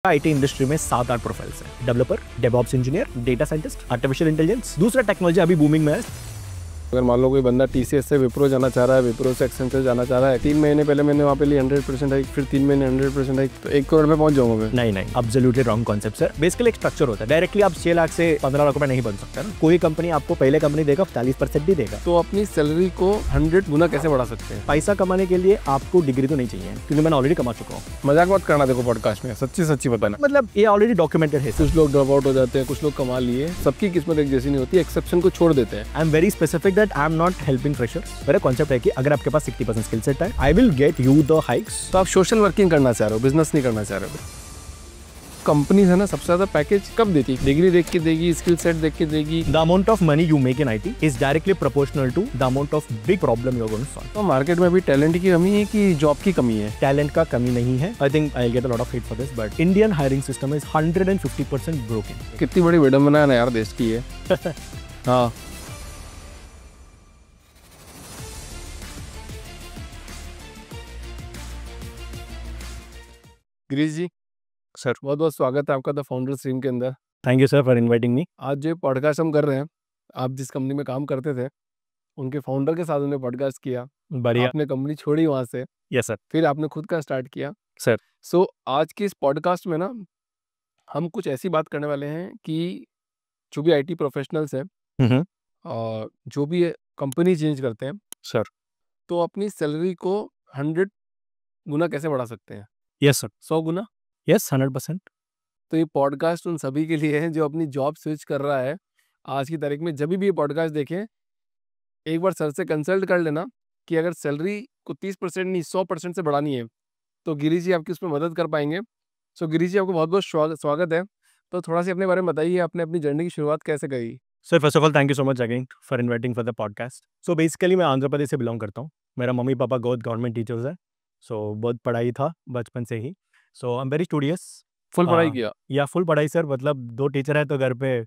IT industry में 7-8 profiles हैं। Developer, DevOps engineer, data scientist, artificial intelligence. दूसरा technology अभी बूमिंग में है। अगर मान लो कोई बंदा टीसीएस से विप्रो जाना चाह रहा है, विप्रो से एक्सेंचर जाना चाह रहा है, 3 महीने पहले मैंने वहाँ पे ली 100% हाइक, फिर 3 महीने 100% हाइक, तो 1 करोड़ में पहुंच जाऊंगा मैं। नहीं, absolutely wrong concept sir. Basically एक स्ट्रक्चर होता है। डायरेक्टली आप 6 लाख से 15 लाख रुपए नहीं बन सकता ना। कोई कंपनी आपको पहले कंपनी देगा 40% भी देगा। तो अपनी सैलरी को 100 गुना कैसे बढ़ा सकते हैं? पैसा कमाने के लिए आपको डिग्री तो नहीं चाहिए, क्योंकि मैंने ऑलरेडी कमा चुका हूँ। मजाक मत करना, देखो पॉडकास्ट में सच्ची बताना। मतलब ये ऑलरेडी डॉक्यूमेंटेड है। कुछ लोग ड्रॉप आउट हो जाते हैं, कुछ लोग कमा लिए। सबकी किस्मत एक जैसी नहीं होती, एक्सेप्शन को छोड़ देते हैं। आई am very specific that I am not helping freshers. मेरा कॉन्सेप्ट है कि अगर आपके पास 60% स्किल सेट है, आई will get you the hikes. तो आप सोशल वर्किंग करना चाह रहे हो, बिजनेस नहीं करना चाह रहे हो। कंपनीज है ना, सबसे ज्यादा पैकेज कब देती है? डिग्री देख के देगी, स्किल सेट देख के देगी। The amount of money you make in IT is directly proportional to the amount of big problem you're going to solve. तो मार्केट में अभी टैलेंट की कमी है कि जॉब की कमी है? टैलेंट का कमी नहीं है। I think I'll get a lot of hate for this, but Indian hiring system is 150% broken. कितनी बड़ी विडंबना है ना यार देश की है। हाँ, गिरीश जी सर, बहुत बहुत स्वागत है आपका द फाउंडर स्ट्रीम के अंदर। Thank you sir for inviting me. आज जो पॉडकास्ट हम कर रहे हैं, आप जिस कंपनी में काम करते थे उनके फाउंडर के साथ हमने पॉडकास्ट किया। बढ़िया। आपने कंपनी छोड़ी वहाँ से, यस सर। फिर आपने खुद का स्टार्ट किया। सर, सो आज के इस पॉडकास्ट में ना हम कुछ ऐसी बात करने वाले हैं कि जो भी आईटी प्रोफेशनल्स हैं और जो भी कंपनी चेंज करते हैं सर। तो अपनी सैलरी को 100 गुना कैसे बढ़ा सकते हैं? Yes sir. 100 गुना। यस, 100%। तो ये पॉडकास्ट उन सभी के लिए है जो अपनी जॉब स्विच कर रहा है आज की तारीख में। जब भी ये पॉडकास्ट देखें, एक बार सर से कंसल्ट कर लेना कि अगर सैलरी को 30% नहीं 100% से बढ़ानी है तो गिरीश जी आपकी उसमें मदद कर पाएंगे। सो गिरीश जी, आपको बहुत बहुत स्वागत है। तो थोड़ा सा अपने बारे में बताइए, आपने अपनी जर्नी की शुरुआत कैसे करी? Sir, first of all thank you so much again for inviting for the podcast. So basically मैं आंध्र प्रदेश से बिलोंग करता हूँ। मेरा मम्मी पापा गवर्नमेंट टीचर्स है। सो बहुत पढ़ाई था बचपन से ही। So I am very studious. Full पढ़ाई किया? या फुल पढ़ाई सर, मतलब 2 टीचर है तो घर पे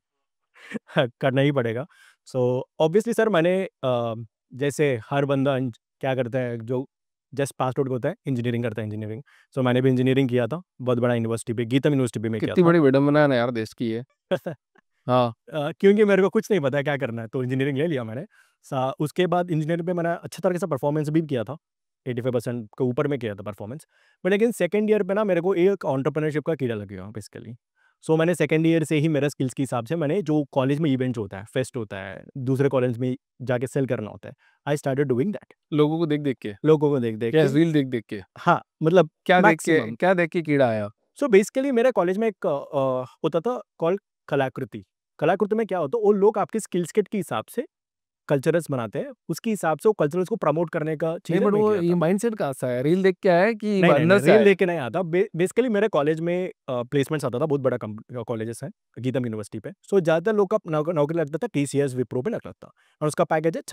करना ही पड़ेगा। सो ऑब्वियसली सर, मैंने जैसे हर बंदा क्या करता है जो जस्ट पास आउट होता है, इंजीनियरिंग करता है इंजीनियरिंग। सो मैंने भी इंजीनियरिंग किया था बहुत बड़ा यूनिवर्सिटी पे, गीतम यूनिवर्सिटी में किया कितनी था। बड़ी विडंबना है ना यार देश की है। हाँ, क्योंकि मेरे को कुछ नहीं पता है क्या करना है, तो इंजीनियरिंग ले लिया मैंने। उसके बाद इंजीनियरिंग पे मैंने अच्छा तरीके से परफॉर्मेंस भी किया था। 85% के ऊपर में किया था परफॉर्मेंस। बट लेकिन सेकंड ईयर पे ना मेरे को एक एंटरप्रेन्योरशिप का कीड़ा लग गया बेसिकली। सो मैंने सेकंड ईयर से ही मेरा स्किल्स के हिसाब से मैंने जो कॉलेज में इवेंट्स होता है, फेस्ट होता है, दूसरे कॉलेज में जाके सेल करना होता है, आई स्टार्टेड डूइंग दैट। लोगों को देख देख के? लोगों को देख देख क्या के। रील देख देख के? हाँ, मतलब मैक्सिमम। क्या देख के कीड़ा आया? सो बेसिकली मेरे कॉलेज में एक होता था कॉल्ड कलाकृति। कलाकृति में क्या होता है, वो लोग आपके स्किल सेट के हिसाब से कल्चरल्स बनाते हैं, उसके हिसाब से वो कल्चरल्स को प्रमोट करने का नहीं, चीज़ बट वो ये माइंडसेट कहाँ से आया? रील देख के आया कि नहीं, अंदर से रील आया? लेके नहीं आता। बेसिकली मेरे कॉलेज में प्लेसमेंट्स आता था, बहुत बड़ा कॉलेजेस है गीतम यूनिवर्सिटी पे। सो ज़्यादातर लोग का नौकरी लगता था टीसीएस विप्रो पे लगता था, और उसका पैकेज है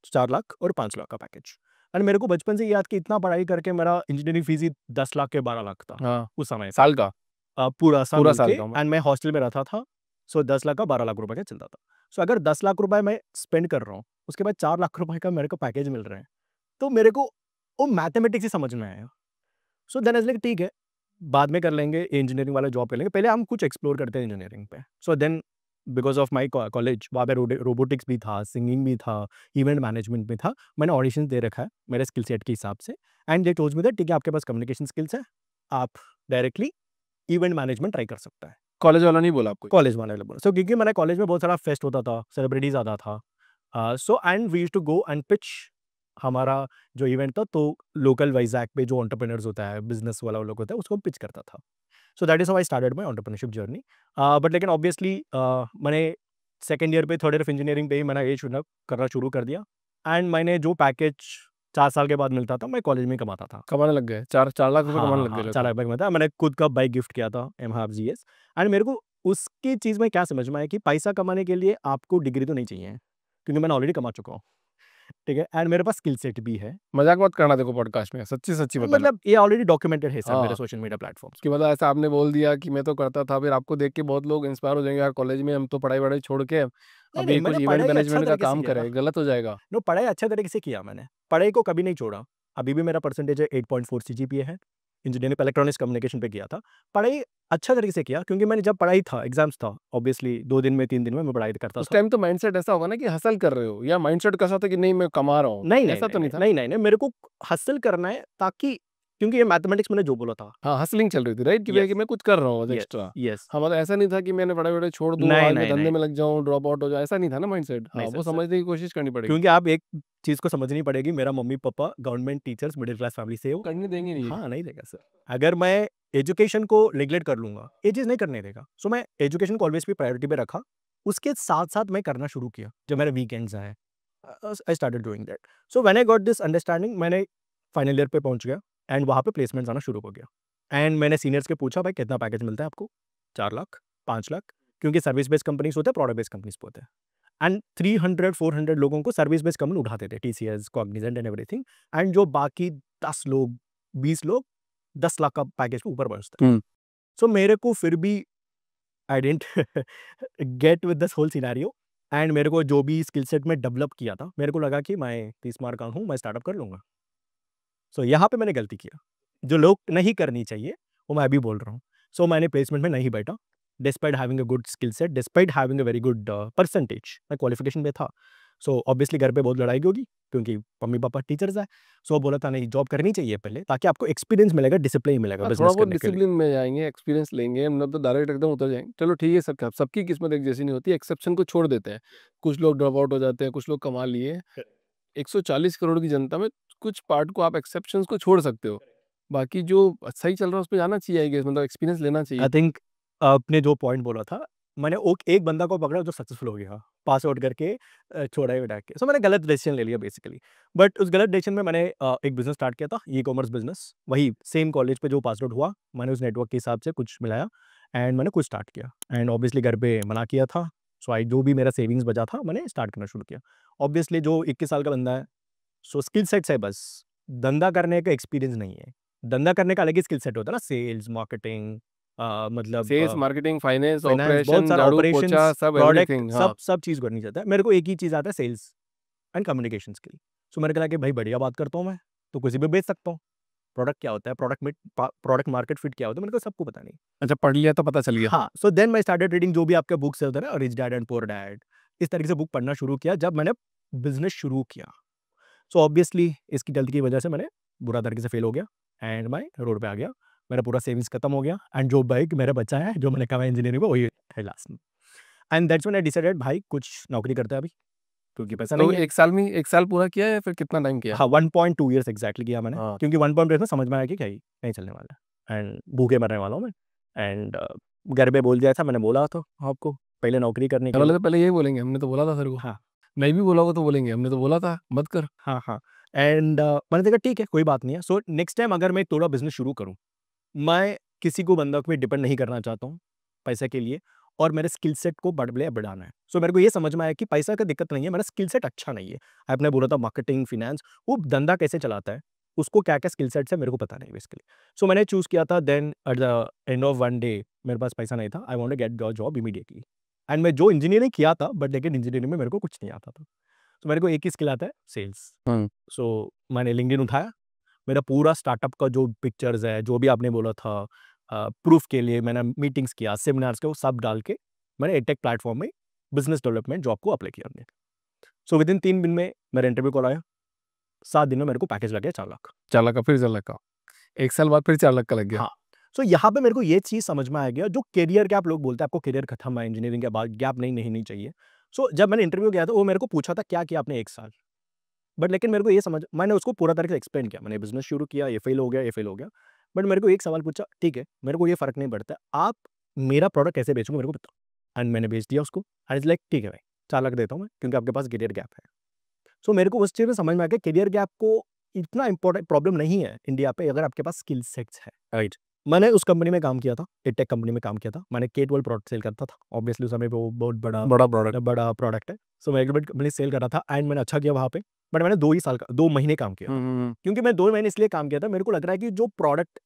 4 लाख और 5 लाख का पैकेज। और मेरे को बचपन से याद कि इतना पढ़ाई करके मेरा इंजीनियरिंग फीस ही 10 लाख के 12 लाख था हाँ, उस समय पे। साल का? पूरा साल पूरा मिल साल के, का? एंड मैं हॉस्टल में रहता था। सो 10 लाख का 12 लाख रुपए का चलता था। सो अगर 10 लाख रुपए मैं स्पेंड कर रहा हूँ, उसके बाद 4 लाख रुपए का मेरे को पैकेज मिल रहा है, तो मेरे को वो मैथमेटिक्स ही समझ में आया। So then I was like ठीक है, बाद में कर लेंगे, इंजीनियरिंग वाला जॉब कर लेंगे, पहले हम कुछ एक्सप्लोर करते हैं इंजीनियरिंग पे। So then because of my college वहाँ पे रोबोटिक्स भी था, सिंगिंग भी था, इवेंट मैनेजमेंट भी था। मैंने ऑडिशंस दे रखा है मेरे स्किल सेट के हिसाब से, and they told me that ठीक है, आपके पास कम्युनिकेशन स्किल्स है, आप डायरेक्टली इवेंट मैनेजमेंट ट्राई कर सकता है। कॉलेज वाला नहीं बोला आपको? कॉलेज वाले ने बोला। सो क्योंकि मेरे कॉलेज में बहुत सारा फेस्ट होता था, सेलिब्रिटीज़ आता था। So and we used to go and pitch हमारा जो इवेंट था, तो लोकल वाइज़ैग पे जो एंटरप्रेन्योर्स होता है, बिज़नेस वाला वो लोग होता है, उसको पिच करता था। So that is how I started my entrepreneurship journey. But लेकिन ऑब्वियसली मैंने सेकंड ईयर पे, थर्ड ईयर ऑफ इंजीनियरिंग पे ही मैंने ये करना शुरू कर दिया, एंड मैंने जो पैकेज 4 साल के बाद मिलता था, मैं कॉलेज में ही कमाता था। कमाने लग गए? 4 लाख रुपए कमाने लग गए? 4 लाख रुपए कमाता। मैंने खुद का बाइक गिफ्ट किया था, एमहाव जीएस, एंड मेरे को उसकी चीज़ में क्या समझ में आया कि पैसा कमाने के लिए आपको डिग्री तो नहीं चाहिए, क्योंकि मैंने ऑलरेडी कमा चुका हूँ, ठीक है? एंड मेरे पास स्किल सेट भी है। मजाक मत करना, देखो पॉडकास्ट में सच्ची बताना। मतलब ये ऑलरेडी डॉक्यूमेंटेड है सर हाँ, मेरे सोशल मीडिया प्लेटफॉर्म्स कि पे। मतलब ऐसा आपने बोल दिया कि मैं तो करता था, फिर आपको देख के बहुत लोग इंस्पायर हो जाएंगे, यार कॉलेज में हम तो पढ़ाई वढ़ाई छोड़ के अभी कुछ मैंने इवेंट पढ़ाई अच्छा मैनेजमेंट का तरीके से काम किया था। करे, गलत हो जाएगा। पढ़ाई अच्छे तरीके से किया मैंने, पढ़ाई को कभी नहीं छोड़ा। अभी भी मेरा परसेंटेज है 8.4 सीजीपीए है। इंजीनियरिंग इलेक्ट्रॉनिक्स कम्युनिकेशन पे किया था। पढ़ाई अच्छा तरीके से किया, क्योंकि मैंने जब पढ़ाई था, एग्जाम्स था, ऑब्वियसली 2 दिन में 3 दिन में मैं पढ़ाई करता उस था। टाइम तो माइंडसेट ऐसा होगा ना कि हसल कर रहे हो, या माइंडसेट कैसा था कि नहीं मैं कमा रहा हूँ, नहीं, नहीं, ऐसा नहीं, तो नहीं नहीं, था? नहीं, नहीं, नहीं, मेरे को हासिल करना है, ताकि क्योंकि ये मैथमेटिक्स मैंने जो बोला था। हाँ, हसलिंग चल रही थी, राइट? कि भैया कि यस, मैं कुछ कर रहा हूँ यस, एक्स्ट्रा। यस। हाँ, मतलब ऐसा नहीं था कि मैंने पढ़ाई-वढ़ाई छोड़ दूँ, नहीं, आज मैं नहीं, धंधे नहीं, में लग जाऊँ, ड्रॉप आउट हो जाऊँ, ऐसा नहीं था ना माइंडसेट। हाँ, नहीं वो सर, समझने की कोशिश करनी पड़ेगी। क्योंकि आप एक चीज़ को समझनी पड़ेगी, मेरा mummy papa government teachers middle class family से हो। करने देंगे नहीं। हाँ, नहीं देगा सर। अगर मैं एजुकेशन को नेग्लेक्ट कर लूँगा, ये चीज़ नहीं करने देगा। सो मैं एजुकेशन को ऑलवेज़ भी प्रायोरिटी पे रखा। उसके साथ-साथ मैं करना शुरू किया, जब मेरे वीकेंड्स आए। I started doing that. So when I got this understanding, मैंने फाइनल ईयर पे पहुँच गया एंड वहाँ पे प्लेसमेंट्स आना शुरू हो गया। एंड मैंने सीनियर्स के पूछा, भाई कितना पैकेज मिलता है आपको? 4 लाख, 5 लाख, क्योंकि सर्विस बेस्ड कंपनीज़ होते हैं, प्रोडक्ट बेस्ड कंपनीज़ पे होते हैं। एंड 300-400 लोगों को सर्विस बेस्ड कंपनी उठाते थे, TCS, Cognizant and everything. And जो बाकी 10 लोग, 20 लोग 10 लाख का पैकेज के ऊपर पहुँचते हैं। हुँ। सो मेरे को फिर भी I didn't get with this whole scenario. And मेरे को जो भी स्किल सेट में डेवलप किया था, मेरे को लगा कि मैं 30 मार का हूँ, मैं स्टार्टअप कर लूँगा। सो यहाँ पे मैंने गलती किया। जो लोग नहीं करनी चाहिए, वो मैं अभी बोल रहा हूँ। सो मैंने प्लेसमेंट में नहीं बैठा, despite having a good skill set, despite having a very good percentage, मैं क्वालिफिकेशन में था। सो ऑब्वियसली घर पे बहुत लड़ाई होगी, क्योंकि मम्मी-पापा टीचर्स हैं। सो बोला था नहीं, जॉब करनी चाहिए पहले, ताकि आपको एक्सपीरियंस मिलेगा, डिसिप्लिन मिलेगा हाँ, थोड़ा बिज़नेस बहुत करने के लिए। डिसिप्लिन में जाएँगे, एक्सपीरियंस लेंगे, मतलब तो डायरेक्ट एकदम उतर जाएँगे। चलो ठीक है, सबकी किस्मत एक जैसी नहीं होती, एक्सेप्शन को छोड़ देते हैं। कुछ लोग ड्रॉप आउट हो जाते हैं, कुछ लोग कमा लिए। 140 करोड़ की जनता में कुछ पार्ट को आप एक्सेप्शंस को छोड़ सकते हो। बाकी जो सही चल रहा है, उस पे जाना चाहिए आई गेस, मतलब एक्सपीरियंस लेना आई चाहिए। थिंक आपने जो पॉइंट बोला था, मैंने वो एक बंदा को पकड़ा जो सक्सेसफुल हो गया, पास आउट करके छोड़ा ही हटा के। सो मैंने गलत डिसीजन ले लिया बेसिकली। बट उस गलत डिसीजन में मैंने एक बिज़नेस स्टार्ट किया था, ई-कॉमर्स बिज़नेस। वही सेम कॉलेज पे जो पास आउट हुआ, मैंने उस नेटवर्क के हिसाब से कुछ मिलाया एंड मैंने कुछ स्टार्ट किया। एंड ऑब्वियसली घर पे मना किया था। सो आई जो भी मेरा सेविंग्स बचा था, मैंने स्टार्ट करना शुरू किया। ऑब्वियसली जो 21 साल का बंदा है, सो स्किल सेट्स है बस, धंधा करने का एक्सपीरियंस नहीं है। धंधा करने का अलग ही स्किल सेट होता है ना, सेल्स, मार्केटिंग, मतलब सेल्स, मार्केटिंग, फाइनेंस, फाइनेंस, बहुत ऑपरेशन, सारा झाड़ू-पोछा ऑपरेशंस, सब प्रोडक्ट, एवरीथिंग। हाँ। सब चीज़ करनी चाहता है। मेरे को एक ही चीज़ आता है, सेल्स एंड कम्युनिकेशन स्किल। सो मैंने कहा कि भाई बढ़िया बात करता हूँ मैं, तो किसी पे बेच सकता हूँ। प्रोडक्ट क्या होता है, प्रोडक्ट मार्केट फिट क्या होता है, मेरे को सबको पता नहीं। अच्छा, पढ़ लिया तो पता चल गया। हाँ, सो देन मैं स्टार्टेड रीडिंग जो भी आपके बुक्स होते हैं ना, rich dad and poor dad, इस तरीके से बुक पढ़ना शुरू किया जब मैंने बिज़नेस शुरू किया। सो ऑब्वियसली इसकी गलती की वजह से मैंने बुरा तरीके से फेल हो गया एंड मैं रोड पे आ गया। मेरा पूरा सेविंग्स खत्म हो गया एंड जो बाइक मेरा बचा है, जो मैंने कमाया इंजीनियरिंग में, वही है लास्ट में। And that's when I decided, भाई कुछ नौकरी करते हैं अभी, क्योंकि पैसा तो नहीं है। 1 साल में 1 साल पूरा किया या फिर कितना टाइम किया? हाँ, 1.2 ईयर्स एग्जैक्टली किया मैंने, हाँ। क्योंकि 1.2 ईयर्स में समझ में आया कि क्या ही नहीं चलने वाला है एंड भूखे मरने वाला हूँ मैं। एंड घर पे बोल दिया था, मैंने बोला तो आपको, पहले नौकरी करने घर के वाले लिए। तो पहले यही बोलेंगे, हमने तो बोला था तेरे को। हाँ, नहीं भी बोला होगा तो बोलेंगे, हमने तो बोला था, मत कर। हाँ, हाँ। एंड मैंने देखा ठीक है, कोई बात नहीं है। सो नेक्स्ट टाइम अगर मैं थोड़ा बिज़नेस शुरू करूँ, मैं किसी को बंधक पे डिपेंड नहीं करना चाहता हूँ, पैसे के लिए, और मेरे स्किल सेट को बढ़ाना है। सो मेरे को ये समझ में आया कि पैसा का दिक्कत नहीं है, मेरा स्किल सेट अच्छा नहीं है। आपने बोला था मार्केटिंग, फाइनेंस, वो धंधा कैसे चलाता है, उसको क्या-क्या स्किल सेट्स है, मेरे को पता नहीं बेसिकली। सो मैंने चूज़ किया था, then at the end of one day मेरे पास पैसा नहीं था, I want to get the job immediately. And मैं जो इंजीनियरिंग किया था, बट लेकिन इंजीनियरिंग में मेरे को कुछ नहीं आता था। तो मेरे को एक ही स्किल आता है, सेल्स। हुँ। सो मैंने लिंक्डइन उठाया, मेरा पूरा स्टार्टअप का जो पिक्चर्स है, जो भी आपने बोला था, प्रूफ के लिए मैंने मीटिंग्स किया, सेमिनार्स के, वो सब डाल के मैंने एडटेक प्लेटफॉर्म में बिजनेस डेवलपमेंट जॉब को अप्लाई किया हमने। सो विदिन 3 दिन में मेरा इंटरव्यू कॉल आया, 7 दिन में मेरे को पैकेज लग गया 4 लाख। 4 लाख का, फिर 4 लाख का। 1 साल बाद फिर 4 लाख का लग गया। हाँ, सो यहाँ पे मेरे को ये चीज़ समझ में आ गया, जो करियर गैप लोग बोलते हैं, आपको करियर खत्म है इंजीनियरिंग के बाद, गैप नहीं चाहिए। सो जब मैंने इंटरव्यू किया था, वो मेरे को पूछा था क्या किया आपने 1 साल? बट लेकिन मेरे को ये समझ, मैंने उसको पूरा तरीके से एक्सप्लेन किया, मैंने बिज़नेस शुरू किया, ये फ़ेल हो गया, ये फ़ेल हो गया। बट मेरे को एक सवाल पूछा, ठीक है, मेरे को ये फ़र्क नहीं पड़ता, आप मेरा प्रोडक्ट कैसे बेचोगे मेरे को बताओ। एंड मैंने बेच दिया उसको एंड इज़ लाइक ठीक है भाई, 4 लाख देता हूँ मैं, क्योंकि आपके पास करियर गैप है। सो मेरे को उस चीज़ में समझ में आ गया, करियर गैप को इतना इम्पोर्टेंट प्रॉब्लम नहीं है इंडिया पे, अगर आपके पास स्किल सेट्स है, राइट? मैंने उस कंपनी में काम किया था, एडटेक कंपनी में काम किया था। मैंने के-12 प्रोडक्ट सेल करता था। ऑब्वियसली उस समय पे वो बहुत बड़ा प्रोडक्ट। बड़ा प्रोडक्ट है। सो मैं एग्रीमेंट कंपनी सेल कर रहा था एंड मैंने अच्छा किया वहाँ पे। बट मैंने 2 महीने काम किया हुँ, था। हुँ, हुँ। क्योंकि मैं 2 महीने इसलिए काम किया था, मेरे को लग रहा है कि जो प्रोडक्ट,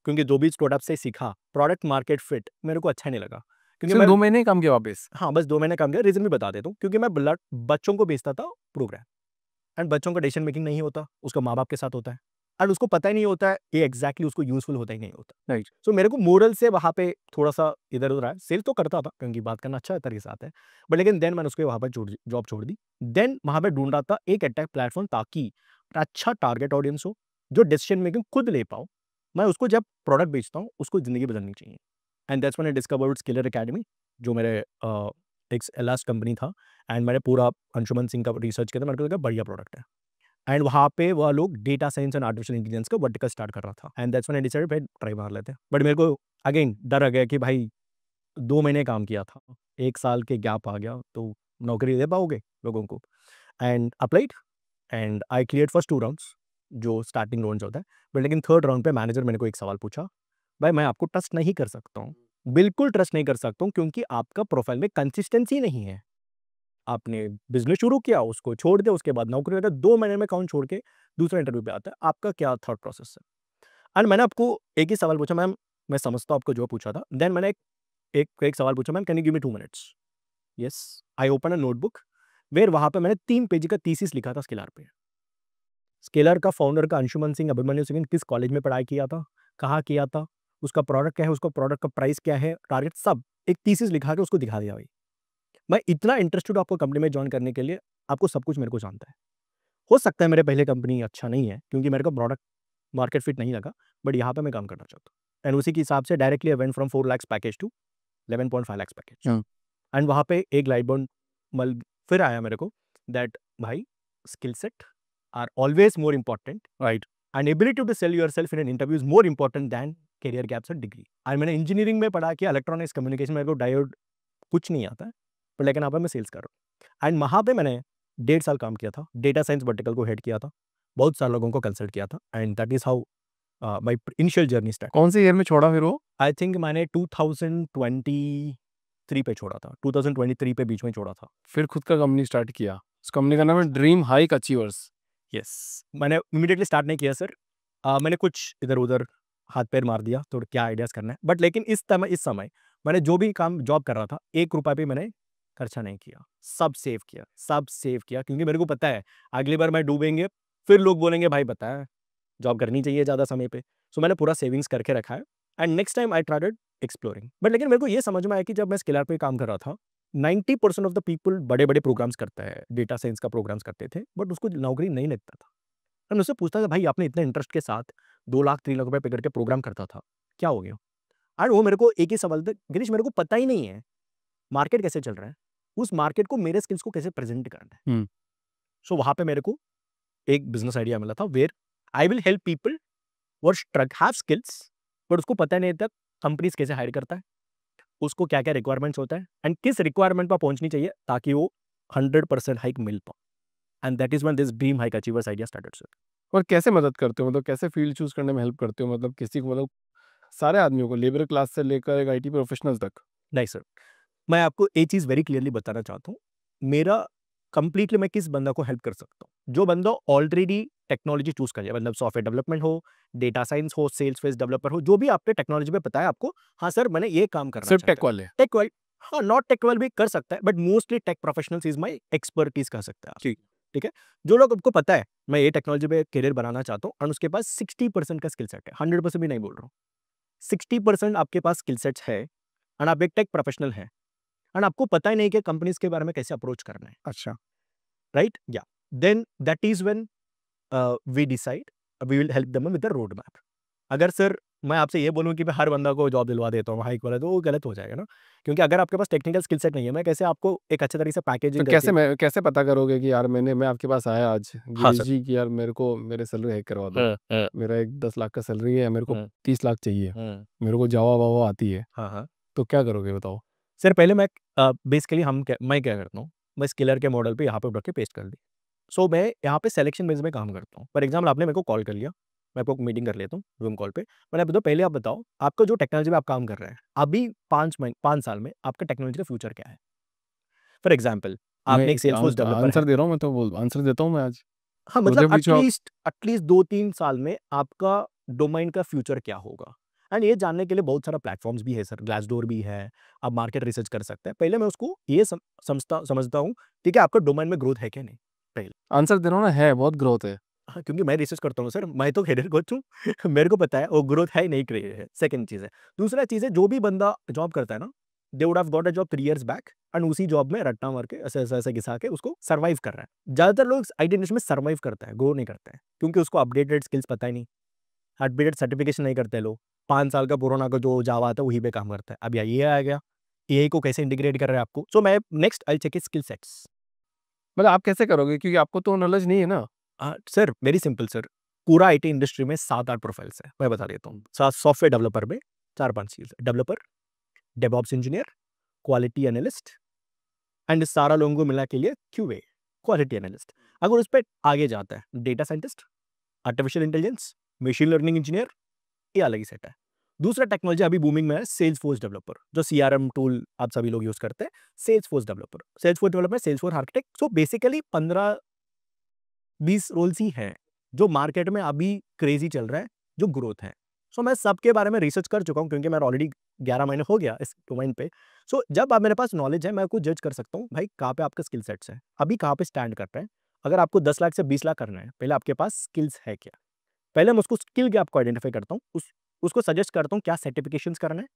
क्योंकि जो भी स्टार्टअप से सीखा, प्रोडक्ट मार्केट फिट मेरे को अच्छा नहीं लगा। क्योंकि सिर्फ मैं 2 महीने ही काम किया वापस? हाँ, बस 2 महीने काम किया, रीज़न भी बता देता हूँ। क्योंकि मैं बच्चों को बेचता था प्रोग्राम, एंड बच्चों का डिसीजन मेकिंग नहीं होता, उसका माँ-बाप के साथ होता है। और उसको पता ही नहीं होता है ये एग्जैक्टली उसको यूजफुल होता ही नहीं होता। राइट। सो मेरे को मोरल से वहाँ पे थोड़ा सा इधर उधर आया। सेल तो करता था क्योंकि बात करना अच्छा तरीके से आता है, बट लेकिन देन मैंने उसके वहाँ पर जॉब छोड़ दी। देन वहाँ पे ढूंढ रहा था एक अटैक प्लेटफॉर्म ताकि अच्छा टारगेट ऑडियंस हो, जो डिसीजन मेकिंग खुद ले पाओ। मैं उसको जब प्रोडक्ट बेचता हूँ उसको ज़िंदगी बदलनी चाहिए। And that's when I discovered scalar academy, जो मेरे एक लास्ट कंपनी था। एंड मैंने पूरा अंशुमन सिंह का रिसर्च किया था, मेरे को लगा बढ़िया प्रोडक्ट है। एंड वहाँ पे वह लोग data science and artificial intelligence का वर्टिकल स्टार्ट कर रहा था। And that's when I decided भाई ट्राई मार लेते हैं। बट मेरे को अगेन डर आ गया कि भाई 2 महीने काम किया था, 1 साल के गैप आ गया तो नौकरी दे पाओगे लोगों को? And applied and I cleared first 2 rounds, जो स्टार्टिंग राउंड्स होता है। बट लेकिन थर्ड राउंड पे मैनेजर मेरे को एक सवाल पूछा, भाई मैं आपको ट्रस्ट नहीं कर सकता हूँ, बिल्कुल ट्रस्ट नहीं कर सकता हूँ क्योंकि आपका प्रोफाइल में कंसिस्टेंसी नहीं है। आपने बिज़नेस शुरू किया, उसको छोड़ दिया, उसके बाद नौकरी लगा, 2 महीने में अकाउंट छोड़ के दूसरा इंटरव्यू पे आता है। आपका क्या थॉट प्रोसेस है? एंड मैंने आपको एक ही सवाल पूछा, मैम मैं समझता हूँ आपको जो पूछा था। देन मैंने एक सवाल पूछा, ma'am can you give me 2 minutes? Yes, I open a notebook where वहाँ पे मैंने 3 पेज का थीसिस लिखा था स्केलर पे। स्केलर का फाउंडर का अंशुमन सिंह, अभिमन्यु सिंह किस कॉलेज में पढ़ाई किया था, कहाँ किया था, उसका प्रोडक्ट क्या है, उसका प्रोडक्ट का प्राइस क्या है, टारगेट सब एक थीसिस लिखा के उसको दिखा दिया भाई। मैं इतना इंटरेस्टेड हूँ आपको कंपनी में जॉइन करने के लिए, आपको सब कुछ मेरे को जानता है। हो सकता है मेरे पहले कंपनी अच्छा नहीं है क्योंकि मेरे को प्रोडक्ट मार्केट फिट नहीं लगा, बट यहाँ पे मैं काम करना चाहता हूँ। एंड उसी के हिसाब से directly I went from 4 lakh package to 11.5 lakh package. हाँ। एंड वहाँ पे एक लाइट बॉन्ड मल फिर आया मेरे को, दैट भाई skill set are always more important, right. And ability to sell yourself in an interview is more important than career gaps और डिग्री। और मैंने इंजीनियरिंग में पढ़ा कि इलेक्ट्रॉनिक्स कम्युनिकेशन, मेरे को डायोड कुछ नहीं आता है, पर लेकिन यहाँ पे मैं सेल्स कर रहा हूँ। एंड वहाँ पे मैंने 1.5 साल काम किया था, डेटा साइंस वर्टिकल को हेड किया था, बहुत सारे लोगों को कंसल्ट किया था। And that is how my initial journey start. कौन से ईयर में छोड़ा फिर वो? आई थिंक मैंने 2023 पे छोड़ा था, 2023 पे बीच में छोड़ा था। फिर खुद का कंपनी स्टार्ट किया। उस कंपनी का नाम है ड्रीम हाइक अचीवर्स। यस, मैंने इमीडिएटली स्टार्ट नहीं किया सर। मैंने कुछ इधर-उधर हाथ पैर मार दिया, तो क्या आइडियाज़ करना है। बट लेकिन इस समय मैंने जो भी काम जॉब कर रहा था, 1 रुपया भी मैंने खर्चा नहीं किया। सब सेव किया क्योंकि मेरे को पता है अगली बार मैं डूबेंगे, फिर लोग बोलेंगे भाई बता है, जॉब करनी चाहिए ज़्यादा समय पे। सो मैंने पूरा सेविंग्स करके रखा है and next time I tried exploring. But लेकिन मेरे को ये समझ में आया कि जब मैं स्किलर पे काम कर रहा था, 90% ऑफ द पीपल बड़े-बड़े प्रोग्राम्स करता है, डेटा साइंस का प्रोग्राम्स करते थे, बट उसको नौकरी नहीं लगता था। मैं उससे पूछता था भाई आपने इतने इंटरेस्ट के साथ 2 लाख 3 लाख रुपए पे करके प्रोग्राम करता था, क्या हो गया? एंड वो मेरे को एक ही सवाल था, गिरीश मेरे को पता ही नहीं है, मार्केट कैसे चल रहा है? उस मार्केट को मेरे स्किल्स को कैसे प्रेज़ेंट करना है? हुँ। सो वहाँ पे मेरे को एक बिज़नेस आइडिया मिला था where I will help people वो स्ट्रक हैव स्किल्स, बट उसको पता नहीं था कंपनीज़ कैसे हायर करता है, उसको क्या-क्या रिक्वायरमेंट्स होता है एंड किस रिक्वायरमेंट पे पहुँचनी चाहिए ताकि वो 100% हाइक मिल पाए। And that is when this dream hike achievers idea started sir. और कैसे मदद करते हो? मतलब कैसे फील्ड चूज़ करने में हेल्प करते हो? मतलब किसी को, मतलब सारे आदमियों को, लेबर क्लास से लेकर एक आईटी प्रोफेशनल तक? नहीं सर, मैं आपको एक चीज़ वेरी क्लियरली बताना चाहता हूँ। मेरा कंप्लीटली मैं किस बंदा को हेल्प कर सकता हूँ। जो बंदा ऑलरेडी टेक्नोलॉजी चूज़ कर लिया, मतलब सॉफ्टवेयर डेवलपमेंट हो, डेटा साइंस हो, सेल्सफोर्स डेवलपर हो, जो भी आपने टेक्नोलॉजी पे पता है आपको, हाँ सर मैंने ये काम करना सिर्फ चाहता टेक है। वाले? टेक वाइल हाँ, नॉट टेक वाइल भी कर सकता है, but mostly tech professionals is my expertise कह सकते हैं आप। ठीक। ठीक है? जो लोग आपको पता है, मैं ये टेक्नोलॉजी पे करियर बनाना चाहता हूँ और उसके पास 60% का स्किल सेट है, 100% भी नहीं बोल रहा हूँ। 60% आपके पास स्किल सेट्स है एंड आप एक टेक प्रोफेशनल हैं एंड आपको पता ही नहीं कि कंपनीज़ के बारे में कैसे अप्रोच करना है। अच्छा। राइट? या then that is when we decide we will help them with the roadmap. अगर सर मैं आपसे ये बोलूँ कि मैं हर बंदा को जॉब दिलवा देता हूँ हाइक वाला, तो वो गलत हो जाएगा ना, क्योंकि अगर आपके पास टेक्निकल स्किल सेट नहीं है, मैं कैसे आपको एक अच्छे तरीके से तो पैकेजिंग करके। कैसे पता करोगे कि यार मैं आपके पास आया आज, हाँ गिरीश सर। जी, कि यार मेरे को मेरे सैलरी हाइक करवा दो। हाँ। मेरा एक 10 लाख का सैलरी है, मेरे को हुँ, 30 लाख चाहिए। हुँ। मेरे को जावा वावा आती है। हाँ, हाँ। तो क्या करोगे बताओ? सर पहले बेसिकली मैं क्या करता हूँ, मैं स्किलर के मॉडल पे यहाँ पे रख के पेस्ट कर दी। सो मैं यहाँ पे सिलेक्शन बेस में काम करता हूँ। फॉर एग्ज़ाम्पल आपने मेरे को कॉल कर लिया, मैं आपको मीटिंग कर लेता हूँ ज़ूम कॉल पे। मैंने आप बताओ पहले आप बताओ, आपका जो टेक्नोलॉजी में आप काम कर रहे हैं, अभी 5 साल में आपका टेक्नोलॉजी का फ्यूचर क्या है? फॉर एग्ज़ाम्पल मैं आपने एक सेल्सफोर्स डेवलपर है। आंसर दे रहा हूँ, मैं तो बोल आंसर देता हूँ मैं आज। हाँ, मतलब मुझे पूछो आप। एटलीस्ट 2-3 साल में आपका डोमेन का फ्यूचर क्या होगा? एंड ये जानने के लिए बहुत सारा प्लेटफ़ॉर्म्स भी है सर, ग्लासडोर भी है, आप मार्केट रिसर्च कर सकते हैं। पहले मैं उसको ये समझता हूँ, ठीक है, आपका डोमेन में ग्रोथ है क्या नहीं? पहले। आंसर दे रहा हूँ ना, है बहुत ग्रोथ है। हाँ, क्योंकि मैं रिसर्च करता हूँ सर, मैं तो करियर कोच हूँ मेरे को पता है वो ग्रोथ है नहीं क्रिएट है, सेकंड चीज़ है। दूसरा चीज़ है, जो भी बंदा जॉब करता है ना, they would have got a job 3 years back and उसी जॉब में रट्टा मार के ऐसे घिसा के उसको सर्वाइव कर रहा है। ज़्यादातर लोग आईटी इंडस्ट्री में सर्वाइव करता है, ग्रो नहीं करते हैं, क्योंकि उसको अपडेटेड स्किल्स पता ही नहीं, अपडेटेड सर्टिफिकेशन नहीं करते लोग। 5 साल का पुराना का जो जावा आता है वहीं पे काम करता है। अब या ये आ गया, एआई को कैसे इंटीग्रेट कर रहा है आपको। सो मैं next I check his skill sets. मतलब आप कैसे करोगे, क्योंकि आपको तो नॉलेज नहीं है ना। सर वेरी सिंपल सर, पूरा आईटी इंडस्ट्री में 7-8 प्रोफाइल्स है, मैं बता देता हूँ। सॉफ्टवेयर डेवलपर में 4-5 चीज़ है, developer, DevOps engineer, quality analyst and इस सारा लोगों को मिला के लिए क्यूए, क्वालिटी एनालिस्ट। अगर उस पे आगे जाता है data scientist, artificial intelligence, machine learning engineer, ये अलग ही सेट है। दूसरा टेक्नोलॉजी अभी बूमिंग में है, सेल्स फोर्स डेवलपर, जो सीआरएम टूल आप सभी लोग यूज करते हैं। Salesforce developer, Salesforce developer, Salesforce architect. So basically 15-20 roles ही हैं जो मार्केट में अभी क्रेजी चल रहा है, जो ग्रोथ है। सो मैं सबके बारे में रिसर्च कर चुका हूँ, क्योंकि मैं ऑलरेडी 11 महीने हो गया इस डोमेन पे। सो जब आप मेरे पास नॉलेज है, मैं आपको जज कर सकता हूँ भाई कहाँ पे आपका स्किल सेट्स है, अभी कहाँ पे स्टैंड कर रहे हैं। अगर आपको 10 लाख से 20 लाख करना है, पहले आपके पास स्किल्स है क्या। पहले मैं उसको स्किल गैप को आइडेंटिफाई करता हूँ, उसको सजेस्ट करता हूँ क्या सर्टिफिकेशंस करना है,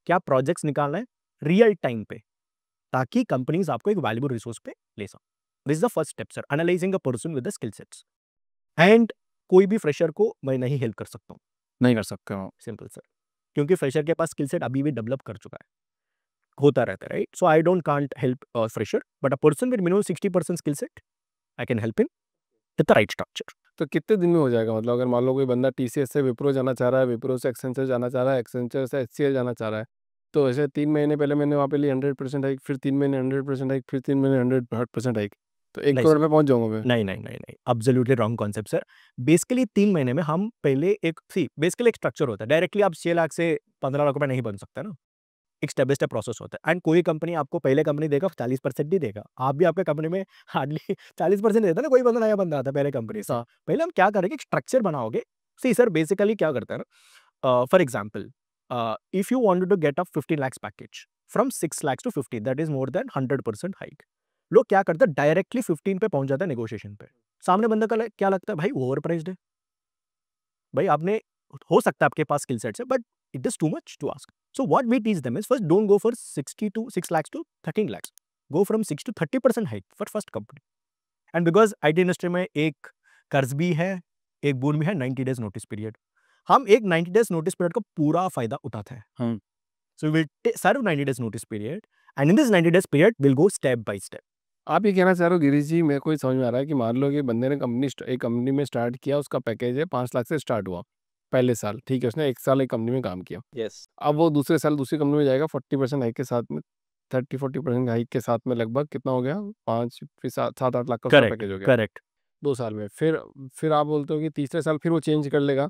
क्या प्रोजेक्ट्स निकालना है रियल टाइम पे, ताकि कंपनीज आपको एक वैल्यूबल रिसोर्स पे ले सकें। This is the first step sir, analysing a person with the skill sets. And कोई भी फ्रेशर को मैं नहीं हेल्प कर सकता हूँ, नहीं कर सकते हो। सिंपल सर, क्योंकि फ्रेशर के पास स्किल सेट अभी भी डेवलप कर चुका है, होता रहता है, right. So I don't can't help fresher, but a person with minimum 60% skill set, I can help him with the right structure. तो कितने दिन में हो जाएगा, मतलब अगर मान लो कोई बंदा टीसीएस से विप्रो जाना चाह रहा है, विप्रो से एक्सेंचर जाना चाह रहा है, एक्सेंचर से एचसीएल जाना चाह रहा है, तो ऐसे 3 महीने पहले मैंने वहाँ पे ली 100% हाइक, फिर 3 महीने 100% हाइक, फिर 3 महीने 100% हाइक, तो 1 नहीं करोड़ सर, पे पहुंच जाऊंगा मैं। नहीं नहीं नहीं नहीं, absolutely wrong concept sir. Basically 3 महीने में हम पहले एक सी बेसिकली एक स्ट्रक्चर होता है, डायरेक्टली आप 6 लाख से 15 लाख रुपए नहीं बन सकते ना। एक स्टेप बाय स्टेप प्रोसेस होता है, एंड कोई कंपनी आपको पहले कंपनी देगा 40% ही देगा। आप भी आपके कंपनी में हार्डली 40% देता है ना, कोई बंदा नया बंदा आता है पहले कंपनी से। हाँ। पहले हम क्या करेंगे, एक स्ट्रक्चर बनाओगे। सी सर बेसिकली क्या करता है ना, for example if you wanted to get a 15 lakhs package from 6 lakhs to 15, that is more than 100% hike. लोग क्या करते हैं, डायरेक्टली 15 पे पहुंच जाता है नेगोशिएशन पे। सामने बंदा का क्या लगता है, भाई ओवर प्राइस्ड है, भाई आपने, हो सकता है आपके पास स्किल सेट्स है, but it is too much to ask. So what we teach them is first, don't go for 6 lakhs to 13 lakhs, go from 6 to 30% hike for first company. And because IT industry में एक कर्ज भी है, एक bone भी है, 90 days notice period. हम एक 90 डेज नोटिस पीरियड का पूरा फायदा उठाते हैं। हाँ। So will serve 90 days notice period, and in this 90 days period will go step by step. आप ये कहना चाह रहे हो गिरीश जी, मेरे को ये समझ में आ रहा है कि मान लो कि बंदे ने एक कंपनी में स्टार्ट किया, उसका पैकेज है 5 लाख से स्टार्ट हुआ पहले साल, ठीक है, उसने 1 साल एक कंपनी में काम किया। यस, अब वो दूसरे साल दूसरी कंपनी में जाएगा 40% हाइक के साथ में, 30-40% हाइक के साथ में, लगभग कितना हो गया, 5 फिर 7-8 लाख का उसका करेक्ट पैकेज हो गया करेक्ट। 2 साल में। फिर आप बोलते हो कि तीसरे साल फिर वो चेंज कर लेगा,